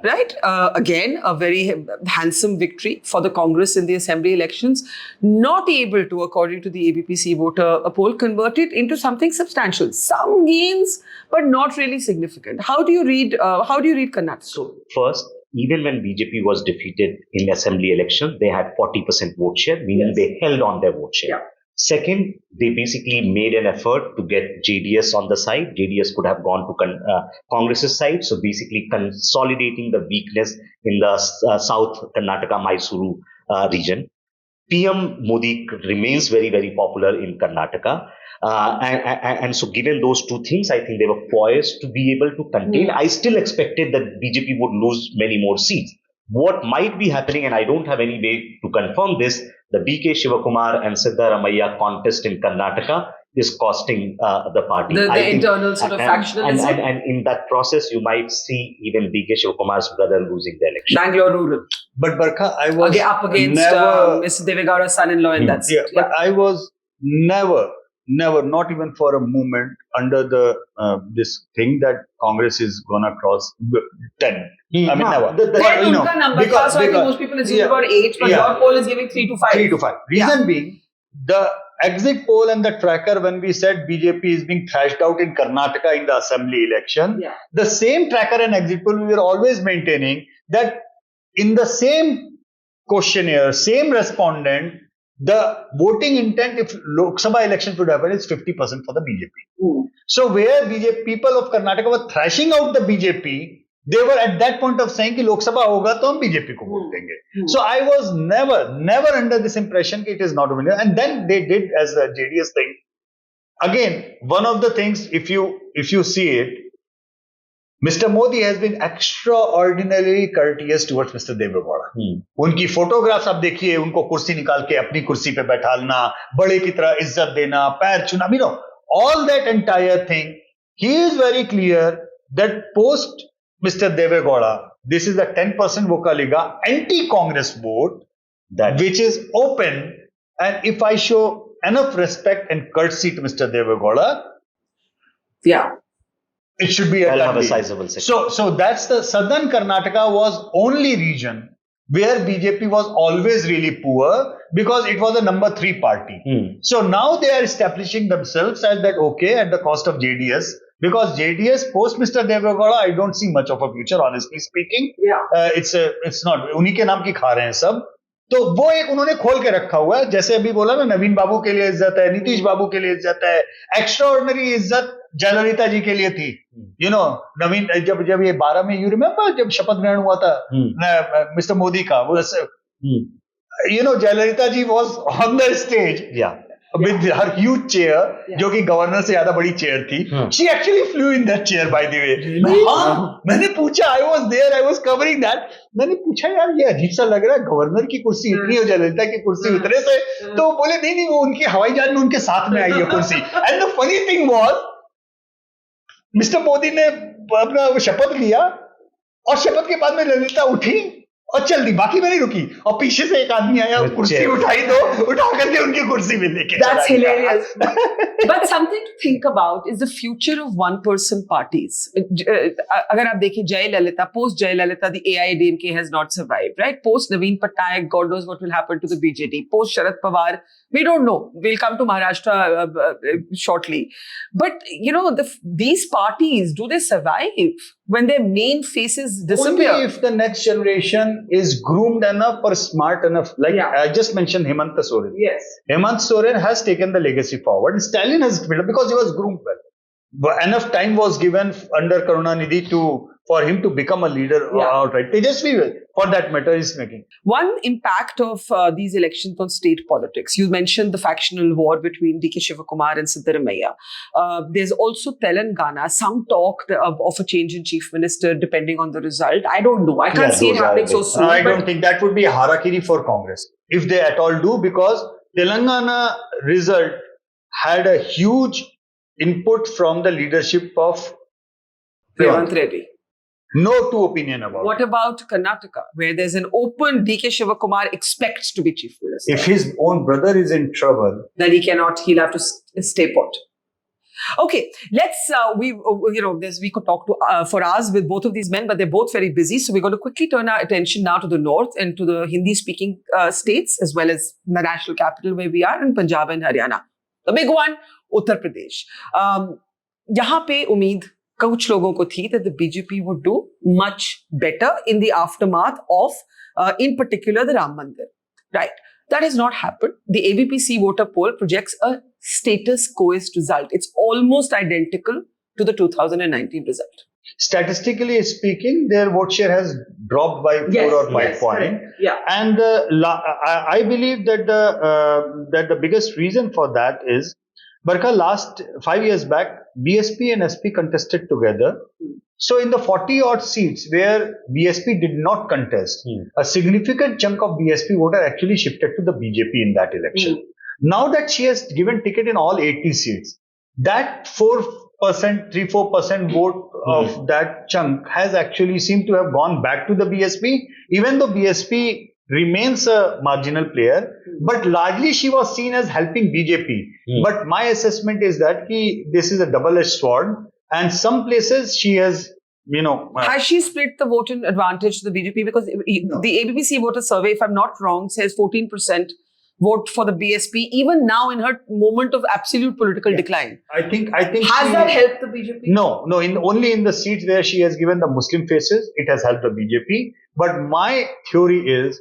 Right? Again, a very handsome victory for the Congress in the assembly elections. Not able to, according to the ABPC voter poll, convert it into something substantial. Some gains, but not really significant. How do you read Karnataka? So first, even when BJP was defeated in assembly elections, they had 40% vote share, meaning they held on their vote share. Second, they basically made an effort to get JDS on the side. JDS could have gone to Congress's side. So basically consolidating the weakness in the South Karnataka, Mysuru region. PM Modi remains very, very popular in Karnataka. And so given those two things, I think they were poised to be able to contain. I still expected that BJP would lose many more seats. What might be happening, and I don't have any way to confirm this, the DK Shivakumar and Siddharamaiah contest in Karnataka is costing the party. The internal sort of factionalism. And in that process, you might see even D.K. Shivkumar's brother losing the election. Bangalore rural. But Barkha, I was up against Mr. Devegowda's son-in-law in that seat. But I was never, not even for a moment, under the this thing that Congress is gonna cross 10. I mean, never. Because I think most people assume about 8, but your poll is giving 3 to 5. 3 to 5. Reason being, the exit poll and the tracker, when we said BJP is being thrashed out in Karnataka in the assembly election, the same tracker and exit poll, we were always maintaining that in the same questionnaire, same respondent, the voting intent, if Lok Sabha election would happen, is 50% for the BJP. So where BJP people of Karnataka were thrashing out the BJP, they were at that point of saying कि Lok Sabha होगा तो हम BJP को vote देंगे. So I was never under this impression that it is not a winner. And then they did as the JDS thing. Again, one of the things, if you see it, Mr. Modi has been extraordinarily courteous towards Mr. Devegowda. उनकी photographs आप देखिए, उनको कुर्सी निकाल के अपनी कुर्सी पे बैठालना, बड़े की तरह इज्जत देना, पैर छूना, all that entire thing. He is very clear that post Mr. Devegowda, this is a 10% Vokaliga anti-Congress vote, which is open. And if I show enough respect and courtesy to Mr. Devegowda, it should be a sizable section. So that's the southern Karnataka was only region where BJP was always really poor because it was a number 3 party. So now they are establishing themselves as that at the cost of JDS. Because JDS post Mr. Devegowda, I don't see much of a future, honestly speaking. It's not. उन्हीं के नाम की खा रहे हैं सब. तो वो एक उन्होंने खोल के रखा हुआ है. जैसे अभी बोला ना, नवीन बाबू के लिए इज्जत है, नीतीश बाबू के लिए इज्जत है. एक्स्ट्राऑर्डिनरी इज्जत जयललिता जी के लिए थी. नवीन जब ये 12 में, you remember जब शपथ ग्रहण हुआ था मिस्टर मोदी का, वो जयललिता जी was on the stage. With her huge chair, जो कि गवर्नर से ज्यादा बड़ी चेयर थी. She actually flew in that chair, by the way. मैंने पूछा, I was there, I was covering that. मैंने पूछा, यार ये अजीब सा लग रहा है, गवर्नर की कुर्सी इतनी हो, जयललिता की कुर्सी उतरे से. तो बोले नहीं, वो उनकी हवाई जहाज में उनके साथ में आई है कुर्सी. And the funny thing was, mister Modi ने अपना शपथ लिया और शपथ के बाद में ललिता उठी और चल दी, बाकी में नहीं रुकी. और पीछे से एक आदमी आया, कुर्सी उठाई, उठा करके उनकी कुर्सी में लेके. That's hilarious. But something to think about is the future of one-person parties. अगर आप देखें Jayalalitha, post Jayalalitha, the AIADMK has not survived, right? Post Naveen Patnaik, God knows what will happen to the BJD. Post Sharad Pawar, we don't know. We'll come to Maharashtra shortly. But these parties, do they survive when their main faces disappear? Only if the next generation is groomed enough or smart enough. Like I just mentioned Hemant Soren. Yes. Hemant Soren has taken the legacy forward. Stalin has, because he was groomed well. But enough time was given under Karunanidhi for him to become a leader outright. Tejasvi, for that matter, is making. One impact of these elections on state politics. You mentioned the factional war between D.K. Shivakumar and Siddaramaiah. There's also Telangana, some talk of a change in chief minister depending on the result. I don't know. I can't see it happening so soon. I don't think that would be a harakiri for Congress, if they at all do, because Telangana result had a huge input from the leadership of Revant Reddy. No two opinion about What about Karnataka, where there's an open D.K. Shivakumar expects to be chief minister? If his own brother is in trouble, then he'll have to stay put. Okay, let's, we could talk to for hours with both of these men, but they're both very busy. So we're going to quickly turn our attention now to the north and to the Hindi-speaking states, as well as the national capital where we are, in Punjab and Haryana. The big one, Uttar Pradesh. यहाँ पे उम्मीद कुछ लोगों को थी that the BJP would do much better in the aftermath of, in particular, the Ram Mandir. Right? That has not happened. The ABPC voter poll projects a status quoist result. It's almost identical to the 2019 result. Statistically speaking, their vote share has dropped by 4 or 5 points. Yeah. And I believe that the biggest reason for that is, Barkha, last 5 years back, BSP and SP contested together. So in the 40 odd seats where BSP did not contest, a significant chunk of BSP voter actually shifted to the BJP in that election. Now that she has given ticket in all 80 seats, that 4%, 3-4% vote of that chunk has actually seemed to have gone back to the BSP, even though BSP remains a marginal player, but largely she was seen as helping BJP. But my assessment is that this is a double-edged sword, and some places she has, has she split the vote in advantage to the BJP? Because the ABPC voter survey, if I'm not wrong, says 14% vote for the BSP, even now in her moment of absolute political decline. I think has that helped the BJP? No, only in the seats where she has given the Muslim faces, it has helped the BJP. But my theory is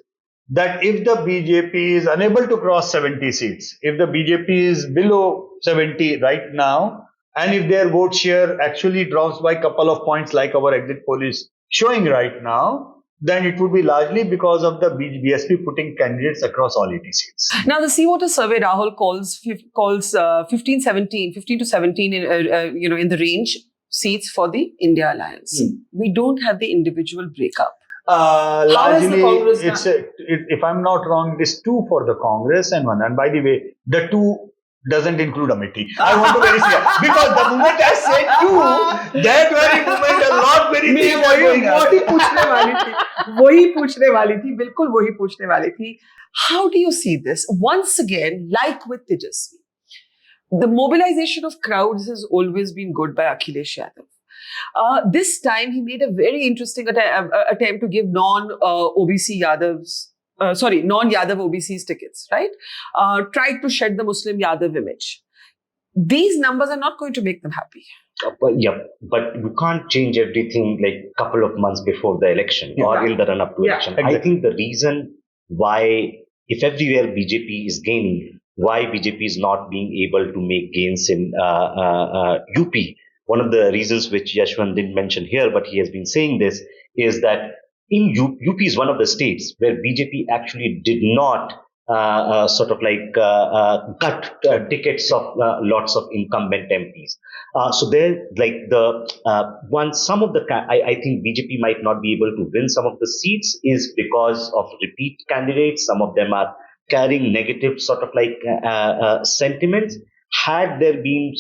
that if the BJP is unable to cross 70 seats, if the BJP is below 70 right now, and if their vote share actually drops by a couple of points like our exit poll is showing right now, then it would be largely because of the BSP putting candidates across all 80 seats. Now, the Sea Water Survey, Rahul, calls 15 to 17 in the range seats for the India Alliance. We don't have the individual breakup. Largely, if I'm not wrong, it is 2 for the Congress and 1. And by the way, the 2 doesn't include Amity. I want to very clear, because the moment I said 2, that very moment a lot many things are going on. वही पूछने वाली थी, बिल्कुल वही पूछने वाली थी. How do you see this? Once again, like with Tejasvi, the mobilization of crowds has always been good by Akhilesh Yadav. This time, he made a very interesting attempt to give non-Yadav OBCs tickets, right? Tried to shed the Muslim Yadav image. These numbers are not going to make them happy. But you can't change everything like a couple of months before the election or in the run-up to election. Exactly. I think the reason why, if everywhere BJP is gaining, why BJP is not being able to make gains in UP, one of the reasons which Yashwant didn't mention here, but he has been saying this, is that in UP is one of the states where BJP actually did not cut tickets of lots of incumbent MPs. So there, I think BJP might not be able to win some of the seats is because of repeat candidates. Some of them are carrying negative sentiments. Had there been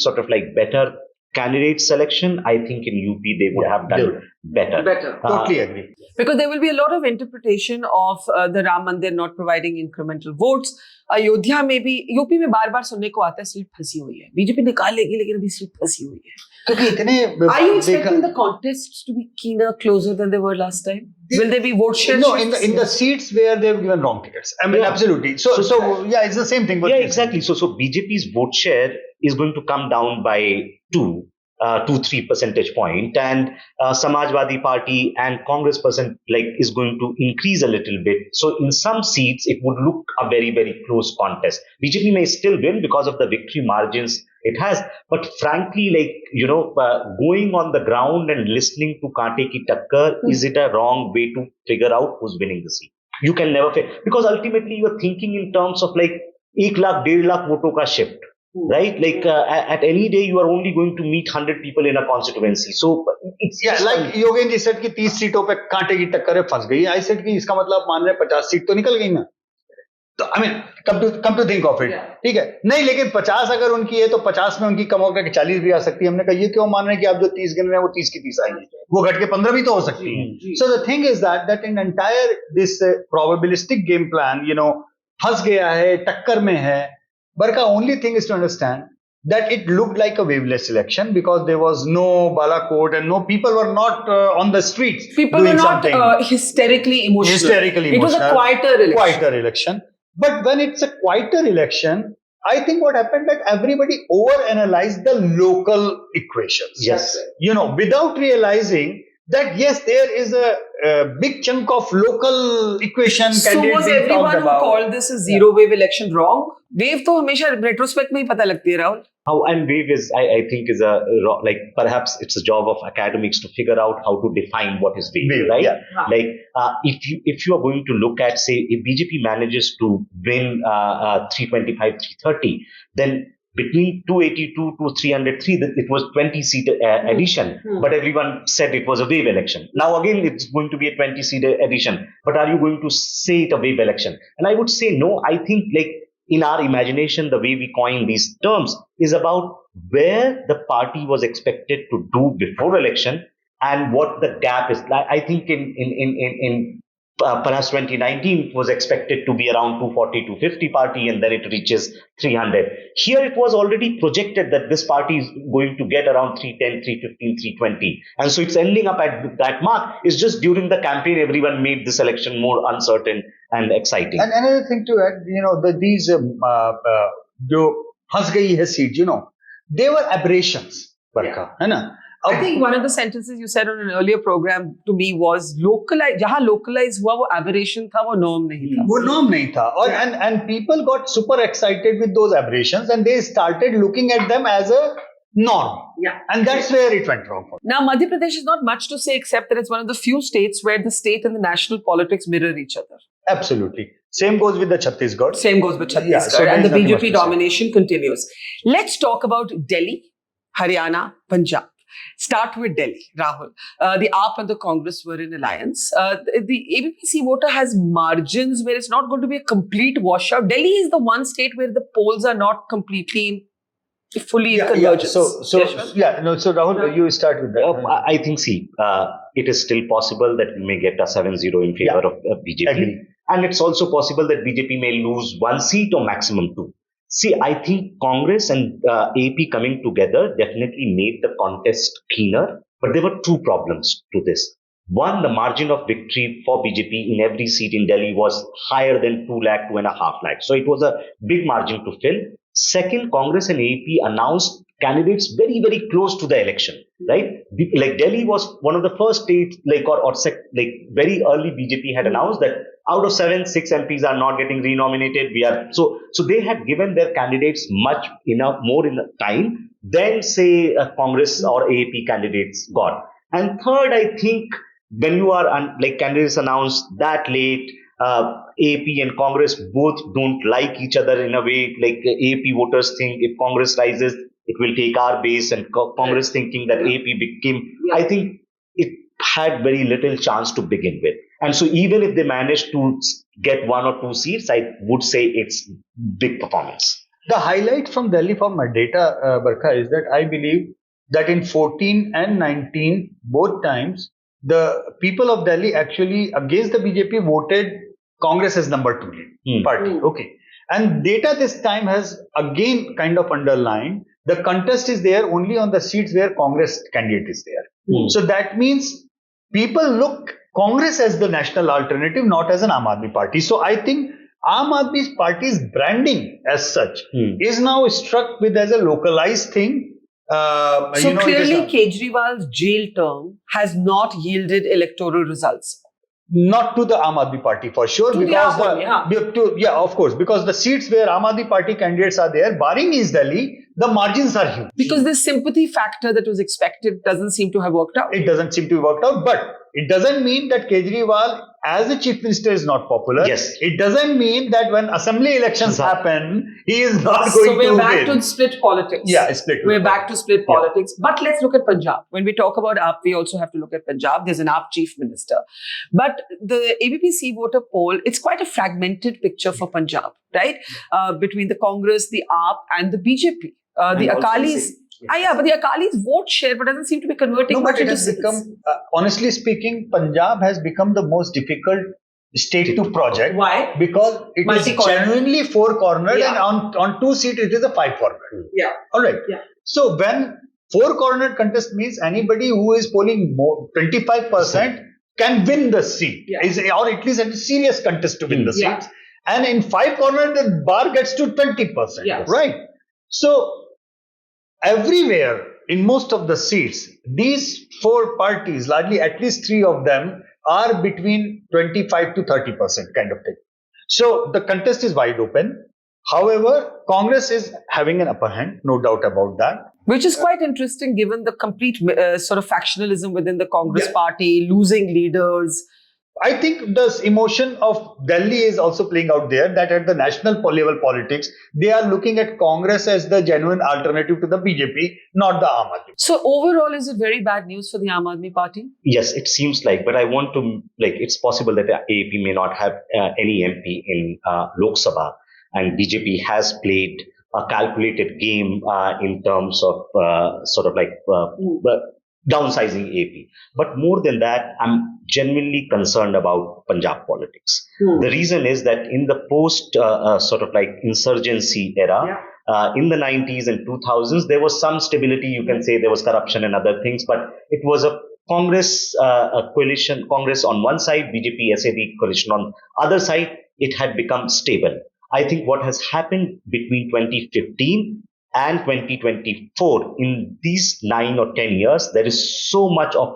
better candidate selection, I think in UP they would have done better. Totally agree. Because there will be a lot of interpretation of the Ram Mandir not providing incremental votes. Ayodhya में भी, UP में बार-बार सुनने को आता है seat फंसी हुई है. बीजेपी निकाल लेगी लेकिन अभी सीट फंसी हुई है. Are you expecting the contests to be keener, closer than they were last time? Will there be vote share? No, in the seats where they've given wrong tickets. I mean, absolutely. So it's the same thing. Yeah, exactly. So BJP's vote share is going to come down by 2-3 percentage point, and Samajwadi Party and Congress is going to increase a little bit. So in some seats, it would look a very, very close contest. BJP may still win because of the victory margins it has, but frankly, going on the ground and listening to Kaante ki takkar, is it a wrong way to figure out who's winning the seat? You can never fail, because ultimately you are thinking in terms of 1 lakh, 1.5 lakh voto ka shift. Right? At any day, you are only going to meet 100 people in a constituency. So, it's like Yogen ji said कि 30 सीटों पे कांटे की टक्कर है, फंस गई. I said कि इसका मतलब मान रहे 50 सीट तो निकल गई ना. तो I mean, come to think of it. ठीक है. नहीं, लेकिन 50 अगर उनकी है तो 50 में उनकी कम होकर 40 भी आ सकती है. हमने कहा ये क्यों मान रहे हैं कि आप जो 30 गिन रहे हैं वो 30 की 30 आएंगी. वो घट के 15 भी तो हो सकती है. So the thing is that in entire this probabilistic game plan, फंस गया है, टक्कर में है. Barkha, only thing is to understand that it looked like a waveless election because there was no Balakot and no people were not on the streets. People were not hysterically emotional. It was a quieter election. But when it's a quieter election, I think what happened that everybody overanalyzed the local equations. Yes. Without realizing that yes, there is a big chunk of local equation candidates being talked about. So was everyone who called this a zero-wave election wrong? Wave तो हमेशा retrospect में ही पता लगती है, Rahul. And wave is, I think, is perhaps it's a job of academics to figure out how to define what is wave, right? Yeah. If you are going to look at, say, if BJP manages to win 325, 330, then between 282 to 303, it was 20-seat addition, but everyone said it was a wave election. Now again, it's going to be a 20-seat addition, but are you going to say it a wave election? And I would say no. I think in our imagination, the way we coin these terms is about where the party was expected to do before election and what the gap is. I think in perhaps 2019 was expected to be around 240, 250 party, and then it reaches 300. Here it was already projected that this party is going to get around 310, 315, 320. And so it's ending up at that mark. It's just during the campaign, everyone made this election more uncertain and exciting. And another thing to add, these जो फंस गई है seats, they were aberrations, Barkha, है ना? I think one of the sentences you said on an earlier program to me was localized. जहाँ localized हुआ वो aberration था, वो norm नहीं था. वो norm नहीं था. और and people got super excited with those aberrations and they started looking at them as a norm. Yeah. And that's where it went wrong. Now, Madhya Pradesh is not much to say except that it's one of the few states where the state and the national politics mirror each other. Absolutely. Same goes with the Chhattisgarh. Same goes with Chhattisgarh. Yeah, so and the BJP domination continues. Let's talk about Delhi, Haryana, Punjab. Start with Delhi, Rahul. The AAP and the Congress were in alliance. The ABPC voter has margins where it's not going to be a complete washout. Delhi is the one state where the polls are not completely fully in convergence. So Rahul, you start with that. I think, it is still possible that we may get a 7-0 in favor of BJP. Agree. And it's also possible that BJP may lose one seat or maximum two. See, I think Congress and AP coming together definitely made the contest keener, but there were two problems to this. One, the margin of victory for BJP in every seat in Delhi was higher than 2 lakh, 2.5 lakh. So it was a big margin to fill. Second, Congress and AP announced candidates very, very close to the election, right? Like Delhi was one of the first states, very early BJP had announced that out of 7, 6 MPs are not getting renominated. So they had given their candidates more in time than say Congress or AAP candidates got. And third, I think when you are candidates announced that late, AP and Congress both don't like each other in a way. Like AP voters think if Congress rises, it will take our base, and Congress thinking that AP became. I think it had very little chance to begin with. And so even if they managed to get 1 or 2 seats, I would say it's big performance. The highlight from Delhi for my data, Barkha, is that I believe that in 14 and 19, both times, the people of Delhi actually against the BJP voted Congress as number 2 party. Okay. And data this time has again kind of underlined the contest is there only on the seats where Congress candidate is there. So that means people look Congress as the national alternative, not as an Aam Aadmi party. So I think Aam Aadmi party's branding as such is now struck with as a localized thing. Clearly Kejriwal's jail term has not yielded electoral results. Not to the Aam Aadmi party for sure, of course, because the seats where Aam Aadmi party candidates are there, barring East Delhi, the margins are huge. Because the sympathy factor that was expected doesn't seem to have worked out. It doesn't seem to have worked out, but it doesn't mean that Kejriwal as a chief minister is not popular. Yes. It doesn't mean that when assembly elections happen, he is not going to win. So we're back to split politics. Yeah, split. We're back to split politics. But let's look at Punjab. When we talk about AAP, we also have to look at Punjab. There's an AAP chief minister. But the ABPC voter poll, it's quite a fragmented picture for Punjab, right? Between the Congress, the AAP and the BJP. The Akalis... but the Akalis vote share, but doesn't seem to be converting much into become, honestly speaking, Punjab has become the most difficult state to project. Why? Because it is genuinely 4-cornered and on 2 seats it is a 5-cornered. Yeah. All right. Yeah. So when 4-cornered contest means anybody who is polling more 25% can win the seat, or at least a serious contest to win the seats. And in 5-cornered, the bar gets to 20%. Right. So everywhere, in most of the seats, these 4 parties, largely at least 3 of them, are between 25 to 30% kind of thing. So the contest is wide open. However, Congress is having an upper hand, no doubt about that. Which is quite interesting given the complete sort of factionalism within the Congress party, losing leaders. I think the emotion of Delhi is also playing out there, that at the national level politics, they are looking at Congress as the genuine alternative to the BJP, not the Aam Aadmi. So overall, is it very bad news for the Aam Aadmi party? Yes, it seems like, but I want to, it's possible that AAP may not have any MP in Lok Sabha. and BJP has played a calculated game in terms of downsizing AP. But more than that, I'm genuinely concerned about Punjab politics. The reason is that in the post insurgency era, in the 90s and 2000s, there was some stability. You can say there was corruption and other things, but it was a Congress a coalition, Congress on one side, BJP, SAB coalition on other side. It had become stable. I think what has happened between 2015 and 2024, in these 9 or 10 years, there is so much of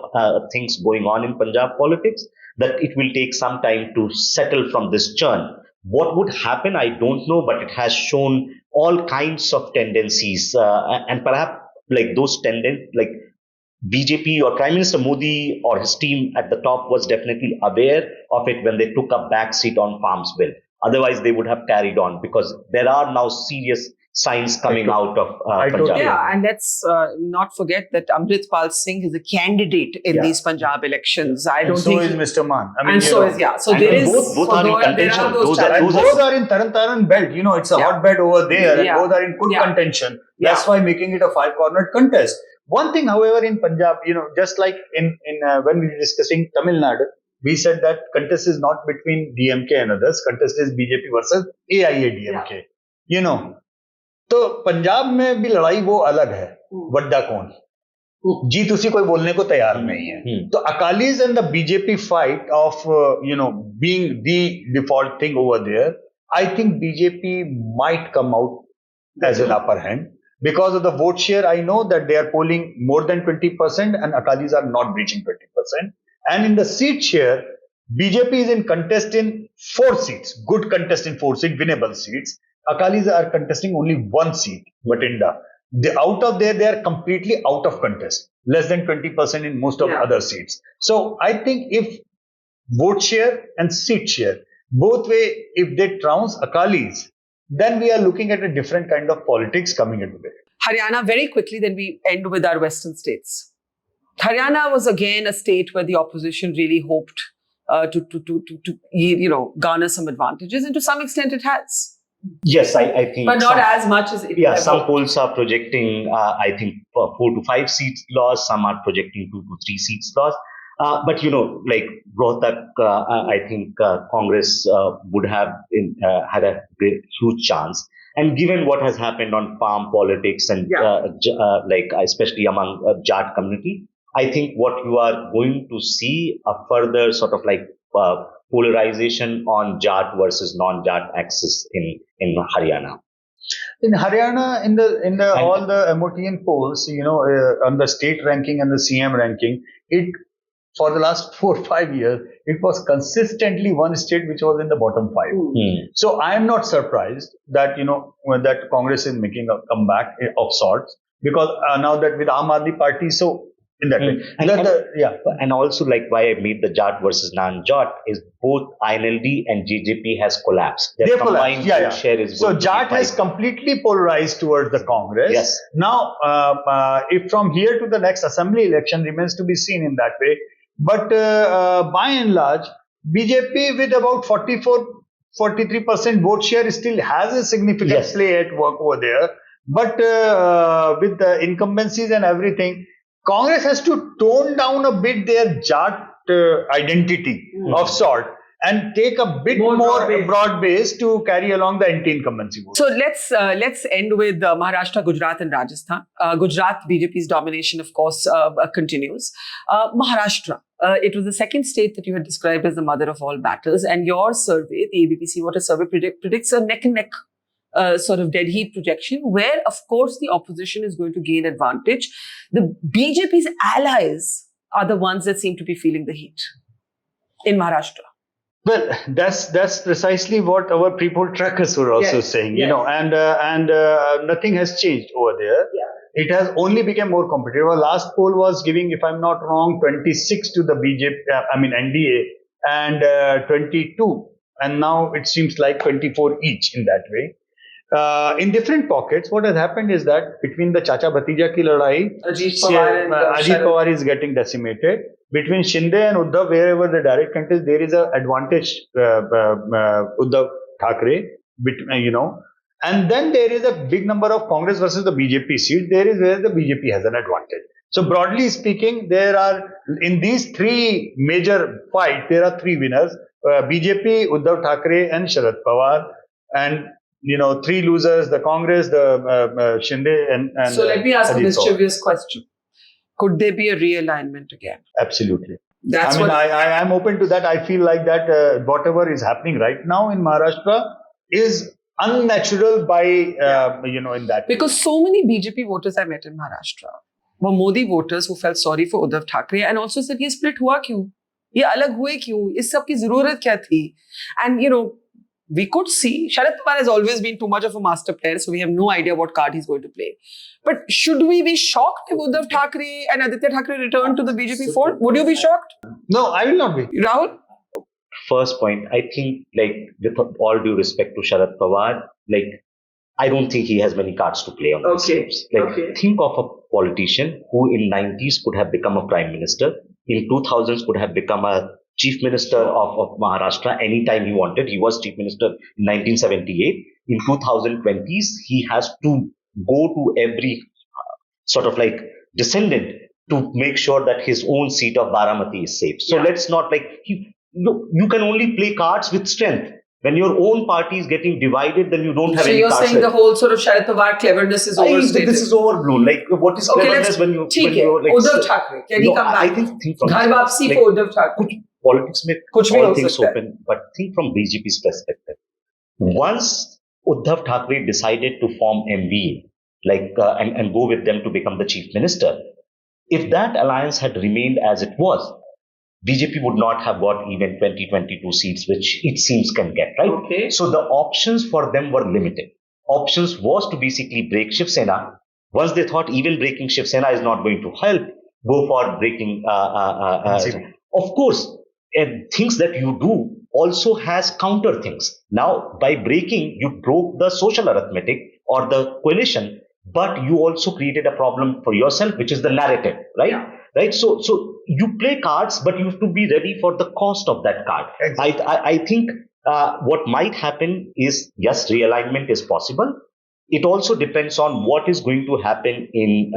things going on in Punjab politics that it will take some time to settle from this churn. What would happen, I don't know, but it has shown all kinds of tendencies, and perhaps like those tendencies, like BJP or Prime Minister Modi or his team at the top was definitely aware of it when they took a back seat on Farms Bill. Otherwise, they would have carried on because there are now serious signs coming out of Punjab. Yeah, and let's not forget that Amritpal Singh is a candidate in these Punjab elections. I don't think. So is Mr. Man. I mean, and so is, So there is. Both are in contention. Both are in Taran belt. It's a hotbed over there, and both are in good contention. That's why making it a 5-cornered contest. One thing, however, in Punjab, just like in when we were discussing Tamil Nadu, we said that contest is not between DMK and others. Contest is BJP versus AIADMK. तो पंजाब में भी लड़ाई वो अलग है, वड्डा कौन, जीत उसी कोई बोलने को तैयार नहीं है. तो Akalis and the BJP fight of being the default thing over there, I think BJP might come out as an upper hand because of the vote share. I know that they are polling more than 20% and Akalis are not reaching 20%. And in the seat share, BJP is in contest in 4 seats, good contest in 4 seats, winnable seats. Akalis are contesting only 1 seat, Batinda. Out of there, they are completely out of contest, less than 20% in most of other seats. So I think if vote share and seat share, both way, if they trounce Akalis, then we are looking at a different kind of politics coming into it. Haryana, very quickly, then we end with our western states. Haryana was again a state where the opposition really hoped to garner some advantages, and to some extent it has. Yes, I think. But not as much as it. Yeah, some polls are projecting, I think, 4 to 5 seats loss. Some are projecting 2 to 3 seats loss. But like Rohtak, I think Congress would have had a huge chance. And given what has happened on farm politics and especially among Jat community, I think what you are going to see a further sort of polarization on Jat versus non-Jat axis in Haryana. In Haryana, in the all the MOTN polls, on the state ranking and the CM ranking, it for the last 4 or 5 years, it was consistently one state which was in the bottom 5. So I am not surprised that that Congress is making a comeback of sorts, because now that with Aam Aadmi Party, so in that way. And also why I made the Jat versus non-Jat is both INLD and JJP has collapsed. Their combined vote share is so Jat has completely polarized towards the Congress. Yes. Now, if from here to the next assembly election remains to be seen in that way. But by and large, BJP with about 43% vote share still has a significant play at work over there. But with the incumbencies and everything, Congress has to tone down a bit their Jat identity of sort and take a bit more broad base to carry along the anti-incumbency vote. So let's end with Maharashtra, Gujarat and Rajasthan. Gujarat, BJP's domination, of course, continues. Maharashtra, it was the second state that you had described as the mother of all battles, and your survey, the ABPC Water Survey, predicts a neck-and-neck sort of dead heat projection, where, of course, the opposition is going to gain advantage. The BJP's allies are the ones that seem to be feeling the heat in Maharashtra. Well, that's precisely what our pre-poll trackers were also saying, and nothing has changed over there. It has only become more competitive. Our last poll was giving, if I'm not wrong, 26 to the NDA and 22. And now it seems like 24 each in that way. In different pockets, what has happened is that between the Chacha Bhatija ki ladai, Ajit Pawar is getting decimated. Between Shinde and Uddhav, wherever the direct contest, there is an advantage Uddhav Thackeray. And then there is a big number of Congress versus the BJP seats. There is where the BJP has an advantage. So broadly speaking, there are, in these three major fights, there are three winners: BJP, Uddhav Thackeray, and Sharad Pawar. And three losers: the Congress, the Shinde, and so let me ask a Ajit mischievous question: could there be a realignment again? Absolutely. That's I am open to that. I feel like that whatever is happening right now in Maharashtra is unnatural by in that because case. So many BJP voters I met in Maharashtra were Modi voters who felt sorry for Uddhav Thackeray and also said, "ये split हुआ क्यों? ये अलग हुए क्यों? इस सब की जरूरत क्या थी?" And we could see Sharad Pawar has always been too much of a master player, so we have no idea what card he's going to play. But should we be shocked if Uddhav Thackeray and Aditya Thackeray return to the BJP fold? Would you be shocked? No, I will not be. Rahul? First point, I think, with all due respect to Sharad Pawar, I don't think he has many cards to play on these games. Think of a politician who in 90s could have become a prime minister, in 2000s could have become a chief minister of Maharashtra anytime he wanted. He was chief minister in 1978. In 2020s, he has to go to every sort of descendant to make sure that his own seat of Baramati is safe. So let's not you can only play cards with strength. When your own party is getting divided, then you don't have any cards. So you're saying the whole sort of Sharad Pawar cleverness is overstated? This is overblown. What is cleverness when you're Uddhav Thackeray, can he come back? I think from Ghar Vapsi for Uddhav Thackeray. Politics make all things open, but think from BJP's perspective. Once Uddhav Thackeray decided to form MVA, and go with them to become the chief minister, if that alliance had remained as it was, BJP would not have got even 20-22 seats, which it seems can get, right? Okay. So the options for them were limited. Options was to basically break Shiv Sena. Once they thought even breaking Shiv Sena is not going to help, go for breaking. Of course, things that you do also has counter things. Now, by breaking, you broke the social arithmetic or the coalition, but you also created a problem for yourself, which is the narrative, right? Yeah. Right. So you play cards, but you have to be ready for the cost of that card. Exactly. I think what might happen is, yes, realignment is possible. It also depends on what is going to happen in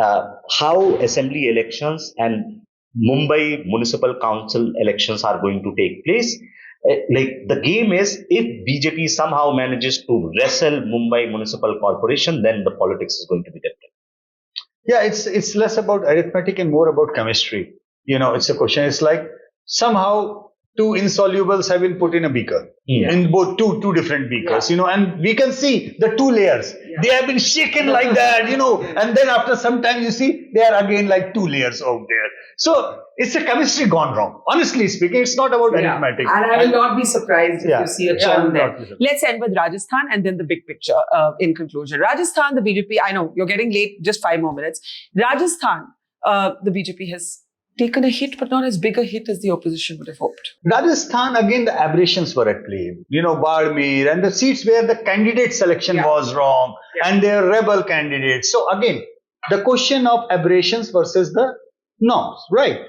how assembly elections and Mumbai municipal council elections are going to take place. The game is, if BJP somehow manages to wrestle Mumbai municipal corporation, then the politics is going to be different. Yeah, it's less about arithmetic and more about chemistry. It's a question. It's like somehow two insolubles have been put in a beaker, in both two different beakers, and we can see the two layers. They have been shaken like that, and then after some time you see they are again like two layers out there. So it's a chemistry gone wrong. Honestly speaking, it's not about arithmetic. And I will not be surprised if you see a churn there. Let's end with Rajasthan and then the big picture in conclusion. Rajasthan, the BJP, I know you're getting late, just 5 more minutes. Rajasthan, the BJP has taken a hit, but not as big a hit as the opposition would have hoped. Rajasthan, again, the aberrations were at play. Barmer and the seats where the candidate selection was wrong and they are rebel candidates. So again, the question of aberrations versus the norms, right?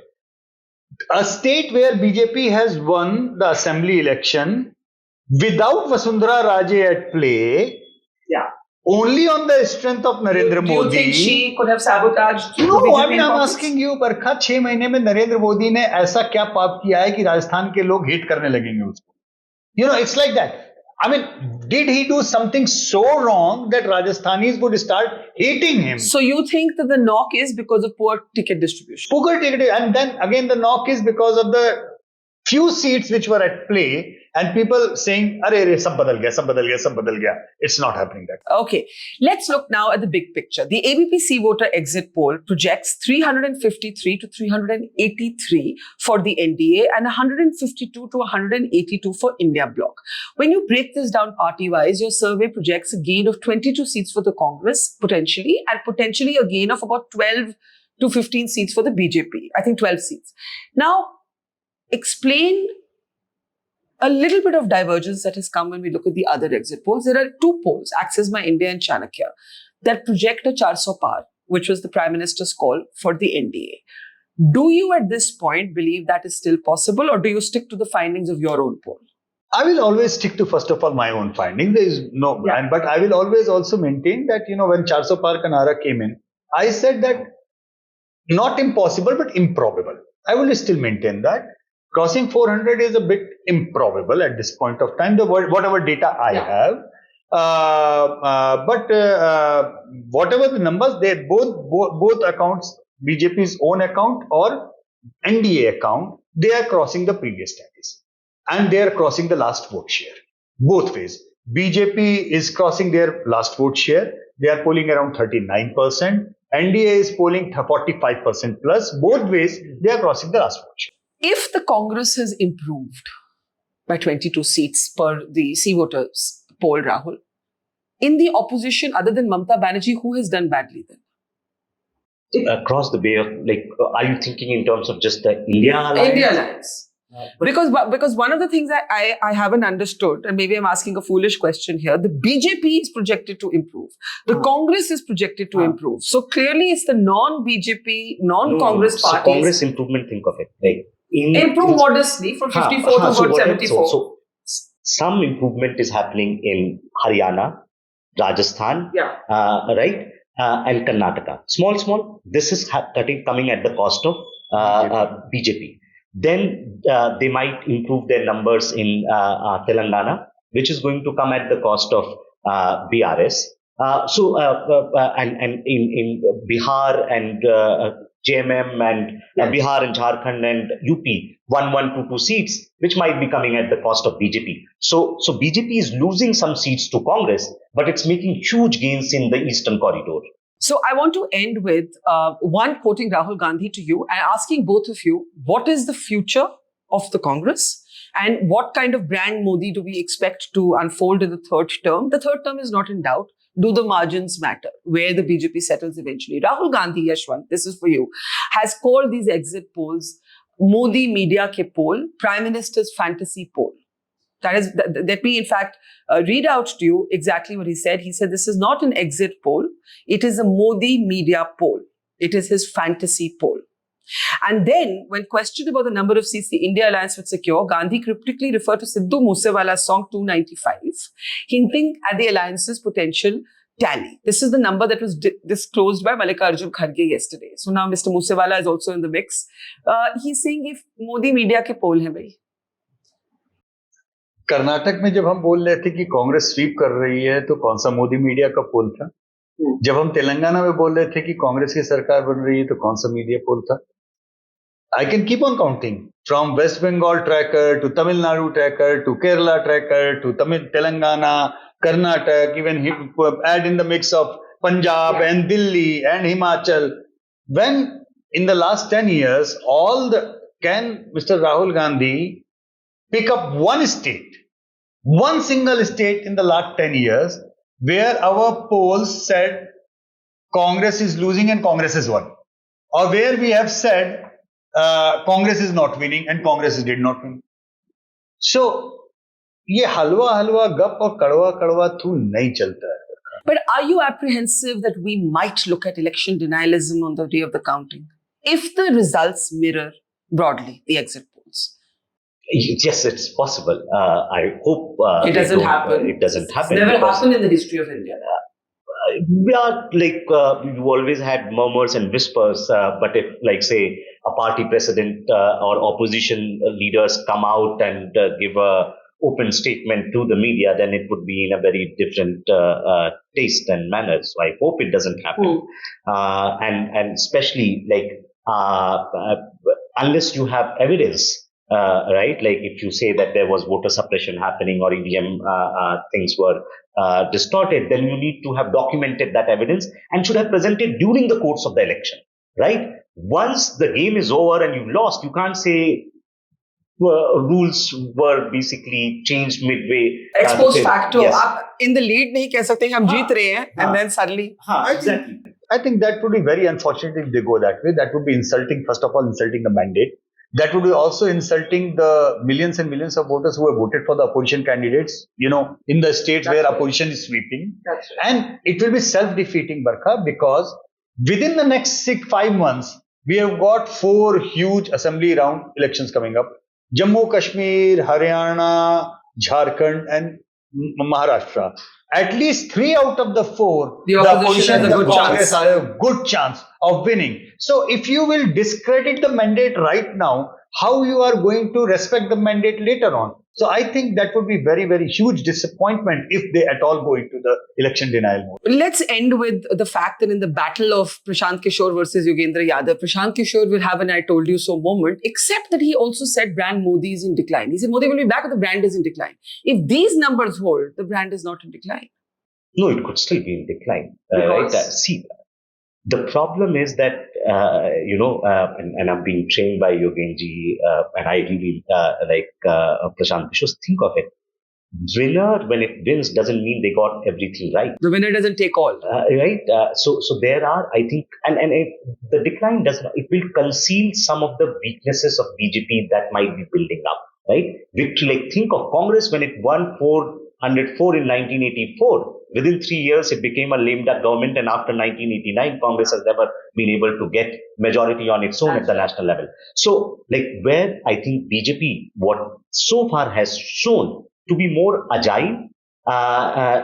A state where BJP has won the assembly election without Vasundhara Raje at play, only on the strength of Narendra Modi. Do you think she could have sabotaged? No, I'm asking you, Barkha, 6 महीने में नरेंद्र मोदी ने ऐसा क्या पाप किया है कि राजस्थान के लोग हेट करने लगेंगे उसको? It's like that. I mean, did he do something so wrong that Rajasthanis would start hating him? So you think that the knock is because of poor ticket distribution? Poor ticket, and then again the knock is because of the few seats which were at play and people saying, "Arey, sab badal gaya, sab badal gaya, sab badal gaya." It's not happening that way. Okay, let's look now at the big picture. The ABP voter exit poll projects 353 to 383 for the NDA and 152 to 182 for India Bloc. When you break this down party-wise, your survey projects a gain of 22 seats for the Congress, potentially, and potentially a gain of about 12 to 15 seats for the BJP. I think 12 seats. Now, explain a little bit of divergence that has come when we look at the other exit polls. There are two polls, Access My India and Chanakya, that project a 400 par, which was the Prime Minister's call for the NDA. Do you at this point believe that is still possible, or do you stick to the findings of your own poll? I will always stick to, first of all, my own finding. There is no, but I will always also maintain that, when 400 par ka nara came in, I said that not impossible, but improbable. I will still maintain that. Crossing 400 is a bit improbable at this point of time, whatever data I have. But whatever the numbers, they both accounts, BJP's own account or NDA account, they are crossing the previous status. And they are crossing the last vote share. Both ways. BJP is crossing their last vote share. They are polling around 39%. NDA is polling 45% plus. Both ways, they are crossing the last vote share. If the Congress has improved by 22 seats per the sea voters poll, Rahul, in the opposition, other than Mamata Banerjee, who has done badly then? Across the bay of, are you thinking in terms of just the India alliance? India alliance. Because one of the things I haven't understood, and maybe I'm asking a foolish question here, the BJP is projected to improve. The Congress is projected to improve. So clearly it's the non-BJP, non-Congress parties. So Congress improvement, think of it. Improve modestly from 54 to about 74. So some improvement is happening in Haryana, Rajasthan, right? And Karnataka. Small. This is coming at the cost of BJP. Then they might improve their numbers in Telangana, which is going to come at the cost of BRS. And in Bihar and JMM and Bihar and Jharkhand and UP, 2 seats, which might be coming at the cost of BJP. So BJP is losing some seats to Congress, but it's making huge gains in the Eastern Corridor. So I want to end with one quoting Rahul Gandhi to you and asking both of you, what is the future of the Congress and what kind of brand Modi do we expect to unfold in the third term? The third term is not in doubt. Do the margins matter? Where the BJP settles eventually. Rahul Gandhi, Yashwant, this is for you, has called these exit polls Modi media ke poll, Prime Minister's fantasy poll. Let me in fact read out to you exactly what he said. He said, this is not an exit poll. It is a Modi media poll. It is his fantasy poll. And then, when questioned about the number of seats the India alliance would secure, Gandhi cryptically referred to Sidhu Moosewala's song 295, hinting at the alliance's potential tally. This is the number that was disclosed by Mallikarjun Kharge yesterday. So now Mr. Moosewala is also in the mix. He's saying if Modi media ke poll hai bhai. Karnataka में जब हम बोल रहे थे कि Congress SVEEP कर रही है तो कौन सा मोदी मीडिया का पोल था? जब हम तेलंगाना में बोल रहे थे कि कांग्रेस की सरकार बन रही है तो कौन सा मीडिया पोल था? I can keep on counting from West Bengal tracker to Tamil Nadu tracker to Kerala tracker to Telangana, Karnataka, even add in the mix of Punjab and Delhi and Himachal. When in the last 10 years, can Mr. Rahul Gandhi pick up one single state in the last 10 years where our polls said Congress is losing and Congress is won, or where we have said Congress is not winning and Congress did not win. So, ये हलवा गप और कड़वा थू नहीं चलता है. But are you apprehensive that we might look at election denialism on the day of the counting if the results mirror broadly the exit polls? Yes, it's possible. I hope it doesn't happen. It doesn't happen. It's never happened in the history of India. We are we've always had murmurs and whispers, but if, say, a party president or opposition leaders come out and give a open statement to the media, then it would be in a very different taste and manner. So I hope it doesn't happen. And especially unless you have evidence. Right? Like if you say that there was voter suppression happening or EVM things were distorted, then you need to have documented that evidence and should have presented during the course of the election. Right? Once the game is over and you lost, you can't say rules were basically changed midway. Ex post facto. Yes. In the lead nahi keh sakte hum jeet rahe hain and then suddenly. Exactly. I think that would be very unfortunate if they go that way. That would be insulting, first of all, insulting the mandate. That would be also insulting the millions and millions of voters who have voted for the opposition candidates, in the states where opposition is sweeping. That's right. And it will be self-defeating, Barkha, because within the next 5 months, we have got 4 huge assembly round elections coming up. Jammu, Kashmir, Haryana, Jharkhand, and Maharashtra. At least 3 out of the 4, The opposition has a good Congress chance. have a good chance of winning. So if you will discredit the mandate right now, how you are going to respect the mandate later on? So I think that would be very, very huge disappointment if they at all go into the election denial mode. Let's end with the fact that in the battle of Prashant Kishore versus Yogendra Yadav, Prashant Kishore will have an I told you so moment, except that he also said brand Modi is in decline. He said Modi will be back, but the brand is in decline. If these numbers hold, the brand is not in decline. No, it could still be in decline. Right? See, the problem is that, and I'm being trained by Yogenji, and I really like Prashant Kishore. Think of it. Winner, when it wins, doesn't mean they got everything right. The winner doesn't take all. Right? So there are, I think, and the decline does not, it will conceal some of the weaknesses of BJP that might be building up. Right? Victory, like think of Congress when it won 404 in 1984. Within 3 years, it became a lame duck government, and after 1989, Congress has never been able to get majority on its own at the national level. So, like where I think BJP, what so far has shown to be more agile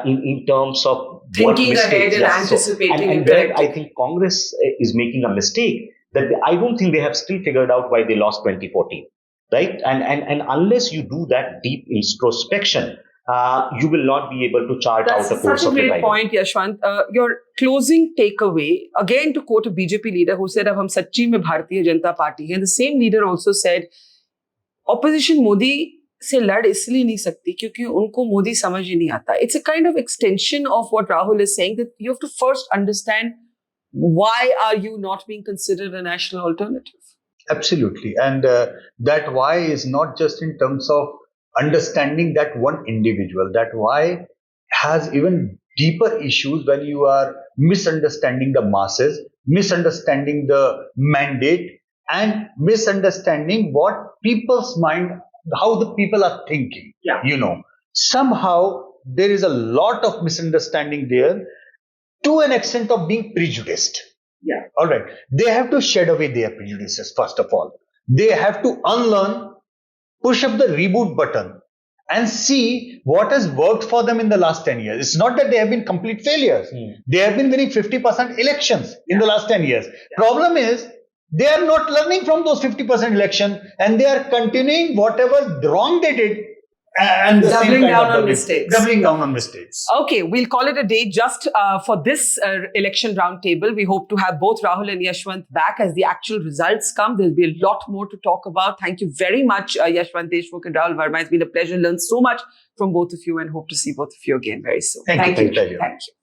in terms of thinking ahead and anticipating. And where I think Congress is making a mistake, that I don't think they have still figured out why they lost 2014. Right? And unless you do that deep introspection, you will not be able to chart out the course of the That's such a great point, Yashwant. Your closing takeaway, again to quote a BJP leader who said, "Ab hum sachi mein Bharatiya Janata Party hai." And the same leader also said, opposition Modi से लड़ इसलिए नहीं सकती क्योंकि उनको मोदी समझ ही नहीं आता. It's a kind of extension of what Rahul is saying, that you have to first understand why are you not being considered a national alternative. Absolutely. And that why is not just in terms of understanding that one individual. That why has even deeper issues when you are misunderstanding the masses, misunderstanding the mandate, and misunderstanding what people's mind, how the people are thinking. Yeah. Somehow there is a lot of misunderstanding there to an extent of being prejudiced. Yeah. All right. They have to shed away their prejudices, first of all. They have to unlearn, push up the reboot button, and see what has worked for them in the last 10 years. It's not that they have been complete failures. They have been winning 50% elections in the last 10 years. Problem is, they are not learning from those 50% elections, and they are continuing whatever wrong they did and doubling down on mistakes. Doubling down on mistakes. Okay, we'll call it a day just for this election roundtable. We hope to have both Rahul and Yashwant back as the actual results come. There'll be a lot more to talk about. Thank you very much, Yashwant Deshmukh and Rahul Verma. It's been a pleasure. Learn so much from both of you, and hope to see both of you again very soon. Thank you. Thank you.